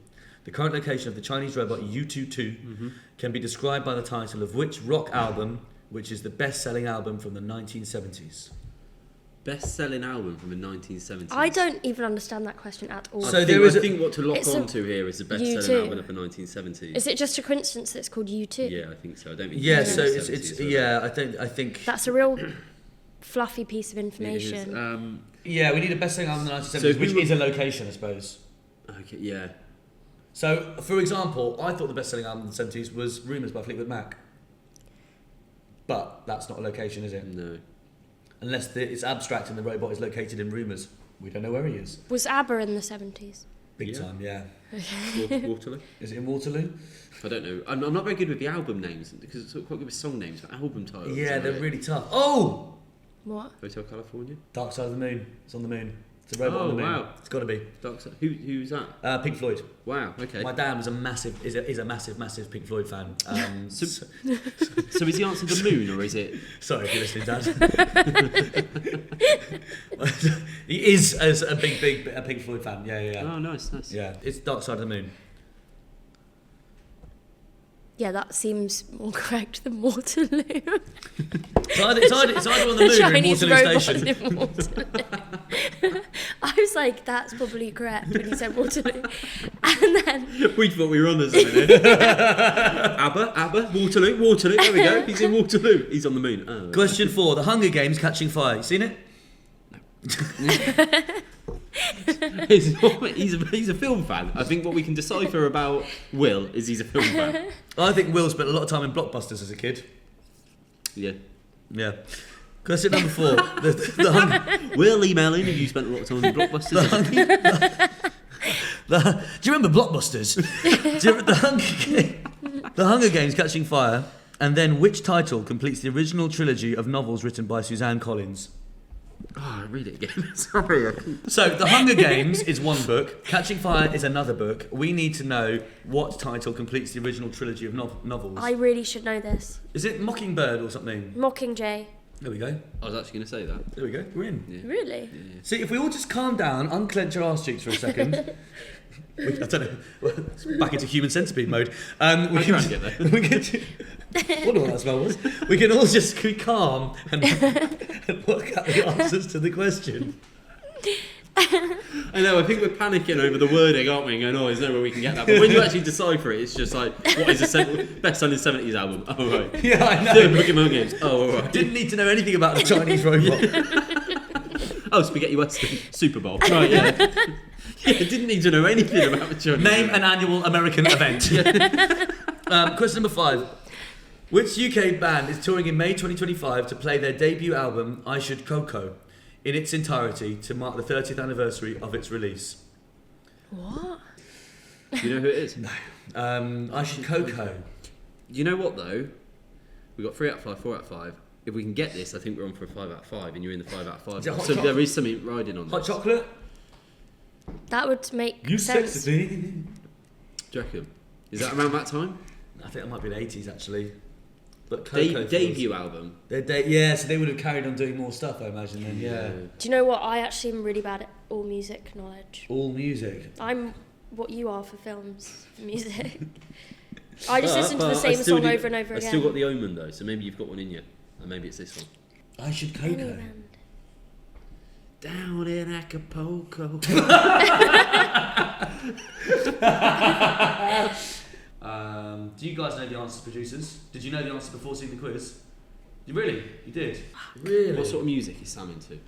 The current location of the Chinese robot U22 can be described by the title of which rock album, which is the best-selling album from the 1970s? Best-selling album from the 1970s. I don't even understand that question at all. So I think what to lock It's a onto here is the best-selling U2. album of the 1970s. Is it just a coincidence that it's called U2? Yeah, I think so. I don't think. Yeah, it's so in the it's 70s, was it? I think That's a real fluffy piece of It is, information. yeah, we need a best-selling album in the 1970s, So which who- is a location, I suppose. Okay, yeah. So, for example, I thought the best-selling album in the 70s was Rumours by Fleetwood Mac. But that's not a location, is it? No. Unless it's abstract and the robot is located in Rumours. We don't know where he is. Was ABBA in the 70s? Big Yeah. time, yeah. Waterloo? Is it in Waterloo? I don't know. I'm not very good with the album names because it's quite good with song names, but album titles. Yeah, they're right? really tough. Oh! What? Hotel California. Dark Side of the Moon. It's on the moon. It's a robot Oh, on the moon. wow. It's got to be. Dark Side. Who's that? Pink Floyd. Wow. Okay. My dad was a massive Pink Floyd fan. So is the answer the moon or is it? Sorry if you're listening, Dad. He is as a big Pink Floyd fan. Yeah. Oh, nice. Yeah, it's Dark Side of the Moon. Yeah, that seems more correct than Waterloo. It's either on the moon or in Chinese Waterloo robots Station. in Waterloo. I was like, that's probably correct when you said Waterloo. And then We thought we were on this minute. ABBA, Waterloo. There we go. He's in Waterloo. He's on the moon. Oh. Question 4: The Hunger Games Catching Fire. You seen it? he's a film fan. I think what we can decipher about Will is he's a film fan. I think Will spent a lot of time in blockbusters as a kid. Yeah. Yeah. Question number 4: the Hunger. Will emailing if you spent a lot of time in blockbusters. Do you remember blockbusters? Do you remember the Hunger Games Catching Fire? And then which title completes the original trilogy of novels written by Suzanne Collins? Oh, read it again. Sorry. So, The Hunger Games is one book, Catching Fire is another book. We need to know what title completes the original trilogy of novels. I really should know this. Is it Mockingbird or something? Mockingjay. There we go. I was actually going to say that. There we go. We're in. Yeah. Really? See, if we all just calm down, unclench our arse cheeks for a second. I don't know. It's back into human centipede mode. We try and get there. We can, wonder what that smell was. We can all just be calm and work out the answers to the question. I know, I think we're panicking over the wording, aren't we? And going, oh, there's no way we can get that. But when you actually decipher it, it's just like, what is the best selling 70s album? Oh, right. Yeah, I know. The Pokemon games. Oh, all right. Didn't need to know anything about the Chinese robot. Oh, Spaghetti Western. Super Bowl. Right, yeah. Yeah, didn't need to know anything about the Chinese. Name an annual American event. Question number 5. Which UK band is touring in May 2025 to play their debut album, I Should Coco, in its entirety to mark the 30th anniversary of its release? What? Do you know who it is? No. I Should Coco. You know what though? We got 3 out of 5, 4 out of 5. If we can get this, I think we're on for a 5 out of 5, and you're in the 5 out of 5. Is it hot So chocolate? there is something riding on Hot this. chocolate? That would make You sense. sexy. Do you reckon? Is that around that time? I think it might be the 80s actually. But Coco Debut album. Yeah, so they would have carried on doing more stuff, I imagine. Then, yeah. Do you know what? I actually am really bad at all music knowledge. All music. I'm what you are for films, for music. I just listen to the But I same still song do- over and over I again. still got the Omen though, so maybe you've got one in you. And maybe it's this one. I Should Any Coco. band. Down in Acapulco. Do you guys know the answers, producers? Did you know the answer before seeing the quiz? You really? You did? Really? What sort of music is Sam into?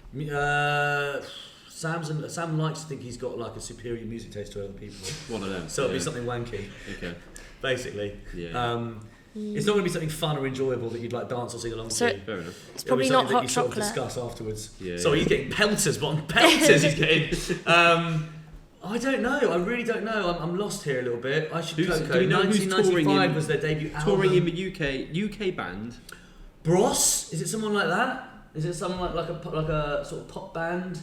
Sam likes to think he's got like a superior music taste to other people. One of them. So it'll yeah. be something wanky, Okay. basically. Yeah. It's not going to be something fun or enjoyable that you'd like dance or sing along So- to. Fair enough. It's It'll be probably something not that hot you sort of chocolate. discuss afterwards. Yeah, So yeah. he's getting pelters, but on pelters he's getting. I don't know. I really don't know. I'm lost here a little bit. I Should Who's- Coco. do we know who's touring 1995 in- was their debut album. Touring in the UK band. Bros? Is it someone like that? Is it someone like a sort of pop band?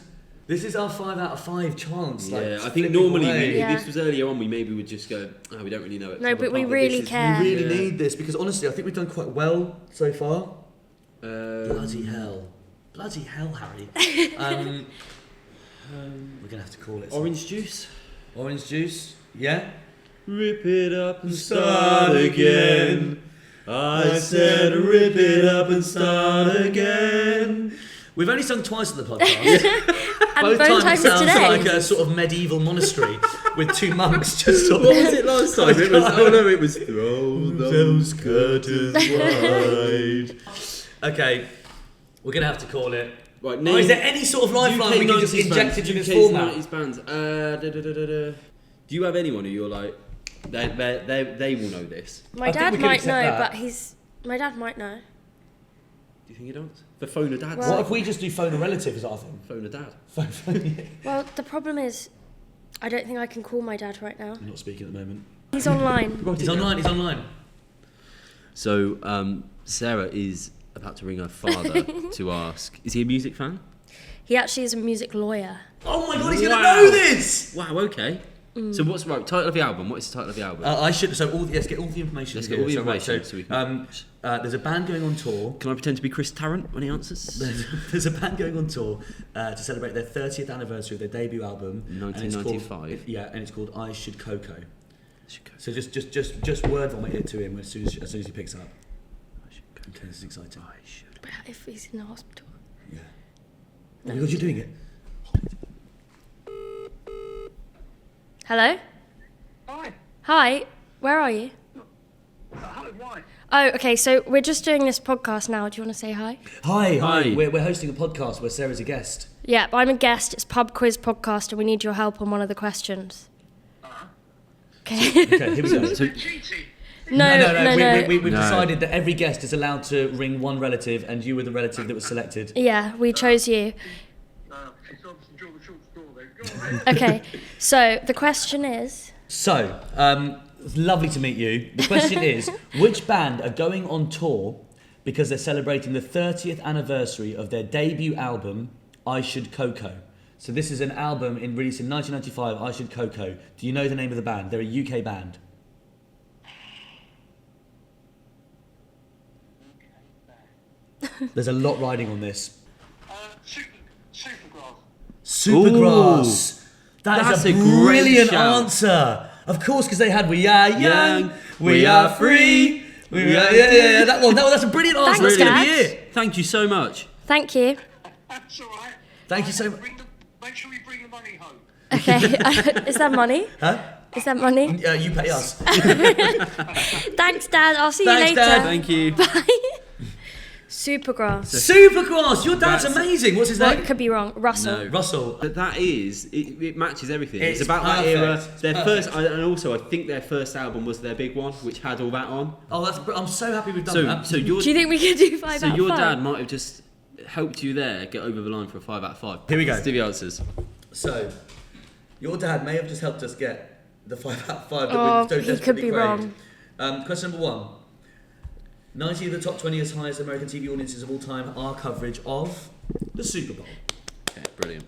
This is our 5 out of 5 chance. Yeah, like, I think flipping normally away. if Yeah. this was earlier on, we maybe would just go, oh, we don't really know it. No, but we This really is- care. We really Yeah. need this because honestly, I think we've done quite well so far. Bloody hell, Harry. We're gonna have to call it Orange juice. Orange juice. Yeah. Rip it up and start again. I said rip it up and start again. We've only sung twice on the podcast. And Both both times times it sounds today. like a sort of medieval monastery with 2 monks just sort of. What was it last time? It was, oh no, it was throw those curtains wide. Okay, we're gonna have to call it. Right, Oh, is there any sort of lifeline we can just inject into this format? 90s bands. Do you have anyone who you're like, they will know this? My I think dad we can might accept know, that. but my dad might know. Do you think he does? For phone a dad. Well- What if we just do phone a relative as our thing? Phone a dad. Well, the problem is, I don't think I can call my dad right now. I'm not speaking at the moment. He's online. He's online. So Sarah is about to ring her father to ask, is he a music fan? He actually is a music lawyer. Oh my god, he's gonna Wow. know this! Wow, okay. So what's right? Title of the album. What is the title of the album? I should. So let's get all the information. Let's here. get all the So, right, information so, so we can- there's a band going on tour. Can I pretend to be Chris Tarrant when he answers? There's a band going on tour to celebrate their 30th anniversary of their debut album, and it's called- 1995. yeah, and it's called I Should Coco. Should go. So just word vomit it to him as soon as he picks up. I should go. Okay, this is exciting. I should. But if he's in the hospital. Yeah. Oh my god, you're doing it. Hello? Hi. Hi, where are you? Hello, why? Oh, okay, so we're just doing this podcast now. Do you want to say hi? Hi. Hi. We're hosting a podcast where Sarah's a guest. Yeah, but I'm a guest. It's Pub Quiz Podcast, and we need your help on one of the questions. Okay. Okay, here we go. So, Cheating. No. We've No. decided that every guest is allowed to ring one relative, and you were the relative that was selected. Yeah, we chose you. It's obviously draw the short straw then. Go on, Okay, so the question is... So, it's lovely to meet you. The question is, which band are going on tour because they're celebrating the 30th anniversary of their debut album, I Should Coco? So this is an album released in 1995, I Should Coco. Do you know the name of the band? They're a UK band. There's a lot riding on this. Supergrass. Supergrass. That's That's a a great brilliant shout. answer. Of course, because they had We Are Young, Young, We Are Free. We are, yeah, that one. That's a brilliant answer. Thanks, That's going to be Dad. it. thank you so much. Thank you. That's all right. Thank you so much. Make sure we bring the money home. Okay, is that money? Huh? Is that money? You pay us. Thanks, Dad. I'll see you Thanks, later. Dad. Thank you. Bye. Supergrass. Supergrass. Your dad's That's- amazing. What's his Well, name? could be wrong. Russell. No. Russell. But that is, it matches everything. It's It's about that perfect. era. It's Their perfect. first, and also I think their first album was their big one, which had all that on. Oh, I'm so happy we've done that. So your Do you think we could do 5 out of your 5? dad might have just helped you there get over the line for a 5 out of 5. Here we go. Let's do the answers. So, your dad may have just helped us get the 5 out of 5 that Oh, we don't he could desperately be crave. wrong. Question number 1. 90 of the top 20 as highest American TV audiences of all time are coverage of the Super Bowl. Okay, brilliant.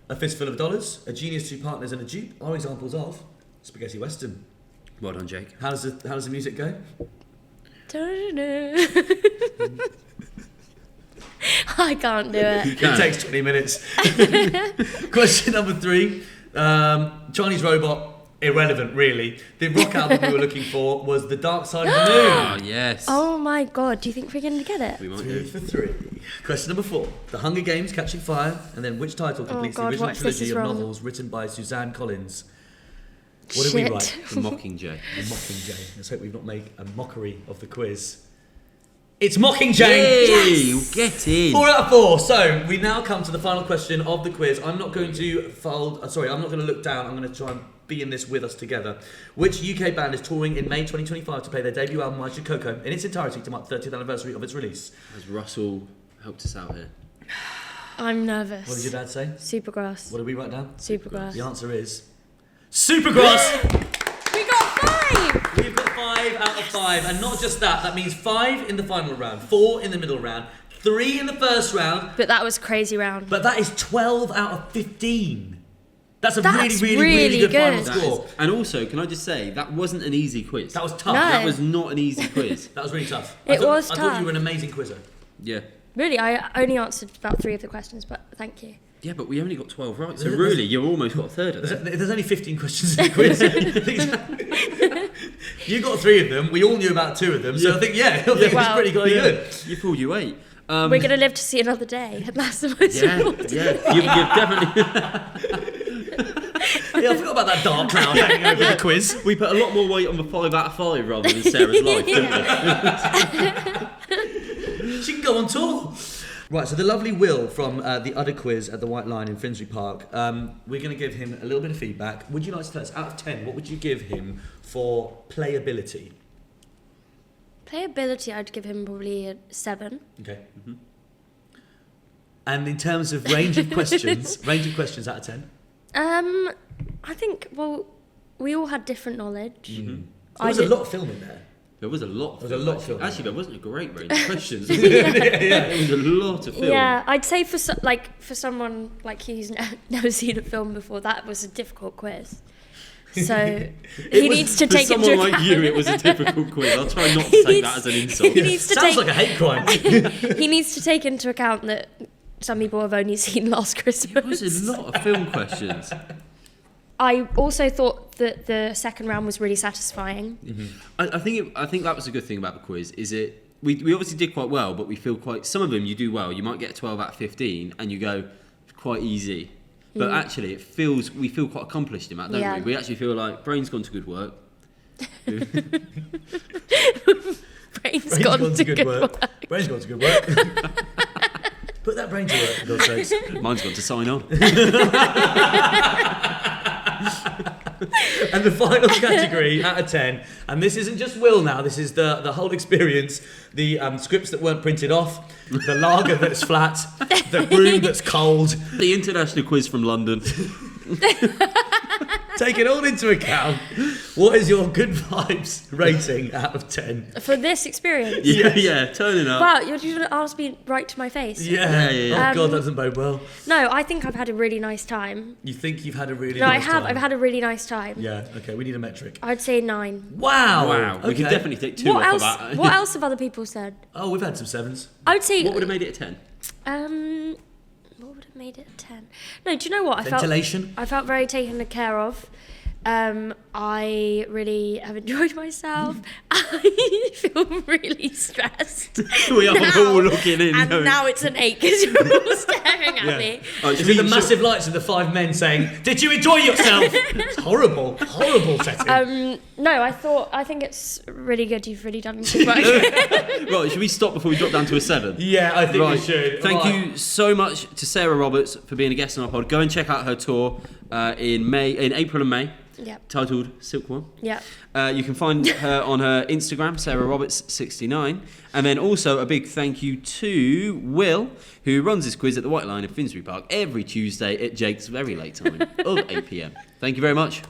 A Fistful of Dollars, A Genius, Two Partners and a Dupe are examples of spaghetti western. Well done, Jake. How does the music go? I can't do it. It takes 20 minutes. Question number 3. Chinese Robot, irrelevant really. The rock album we were looking for was The Dark Side of the Oh, Moon. yes. Oh my god, do you think we're going to get it? We might 3 do. for 3. Question number 4. The Hunger Games Catching Fire, and then which title completes God, the original watch this trilogy is of wrong. novels written by Suzanne Collins? What did we Shit. write? The Mockingjay. The Mockingjay. Let's hope we've not made a mockery of the quiz. It's Mockingjay! Yay! You get in. 4 out of 4. So we now come to the final question of the quiz. I'm not going to I'm not going to look down. I'm going to try and be in this with us together. Which UK band is touring in May 2025 to play their debut album, My Coco, in its entirety to mark the 30th anniversary of its release? Has Russell helped us out here? I'm nervous. What did your dad say? Supergrass. What did we write down? Supergrass. The answer is Supergrass. We got 5! We've got 5 out of 5, and not just that. That means 5 in the final round, 4 in the middle round, 3 in the first round. But that was crazy round. But that is 12 out of 15. That's a That's really, really, really good final good. That score. is- and also, can I just say, that wasn't an easy quiz. That was tough. No. That was not an easy quiz. That was really tough. It was I thought tough. you were an amazing quizzer. Yeah. Really, I only answered about 3 of the questions, but thank you. Yeah, but we only got 12 right, so There's- really, you almost got a third of it. There's only 15 questions in the quiz. You got 3 of them. We all knew about 2 of them. So I think, I think it was Wow. pretty good. You pulled your weight. We're going to live to see another day, and that's the most Yeah, important. yeah. You've definitely... Yeah, I forgot about that dark cloud hanging over the quiz. We put a lot more weight on the 5 out of 5 rather than Sarah's life, didn't we? She can go on tour. Right, so the lovely Will from the Udder Quiz at the White Lion in Finsbury Park, we're going to give him a little bit of feedback. Would you like to tell us, out of 10, what would you give him for playability? Playability, I'd give him probably a 7. Okay. And in terms of range of questions, out of 10? I think, well, we all had different knowledge. There I was a did- lot of film in there. There was a lot. There was a lot of film. Actually, there wasn't a great range of questions. There was a lot of film. Yeah, I'd say for someone like you who's never seen a film before, that was a difficult quiz. So he needs to For take into someone account. like you, it was a difficult quiz. I'll try not to take that as an insult. He needs to Sounds take. like a hate crime. He needs to take into account that some people have only seen Last Christmas. There was a lot of film questions. I also thought that the second round was really satisfying. I think that was a good thing about the quiz. Is it we obviously did quite well, but we feel quite. Some of them you do well. You might get a 12 out of 15, and you go quite easy. But actually, we feel quite accomplished in that, don't Yeah. we? We actually feel like brain's gone to good work. Brain's gone to good work. Brain's gone to good work. Put that brain to work, for God's sakes. Mine's gone to sign on. And the final category out of 10, and this isn't just Will now, this is the whole experience, the scripts that weren't printed off, the lager that's flat, the broom that's cold. The international quiz from London. Take it all into account. What is your good vibes rating out of 10? For this experience. Yeah, turning up. Wow, you're going to ask me right to my face. Yeah. Yeah. Oh God, that doesn't bode well. No, I think I've had a really nice time. You think you've had a really No, nice I have. time? I've had a really nice time. Yeah, okay, we need a metric. I'd say 9. Wow! Wow, we okay. could definitely take 2 What off else? of that. What else have other people said? Oh, we've had some 7s. I would say. What would have made it a 10? What would have made it a 10? No, do you know what? Ventilation? I felt very taken care of. I really have enjoyed myself. I feel really stressed. We are now, all looking in. And going, now it's an 8 because you're all staring at me. Oh, Is it the massive lights of the 5 men saying, "Did you enjoy yourself?" It's horrible setting. No, I think it's really good. You've really done good work. Right, should we stop before we drop down to a 7? Yeah, I think we Right. should. Thank you so much to Sarah Roberts for being a guest on our pod. Go and check out her tour in April and May. Yep. Titled Silkworm. Yep. You can find her on her Instagram, Sarah Roberts69. And then also a big thank you to Will, who runs this quiz at the White Line in Finsbury Park every Tuesday at Jake's very late time of 8 p.m. Thank you very much.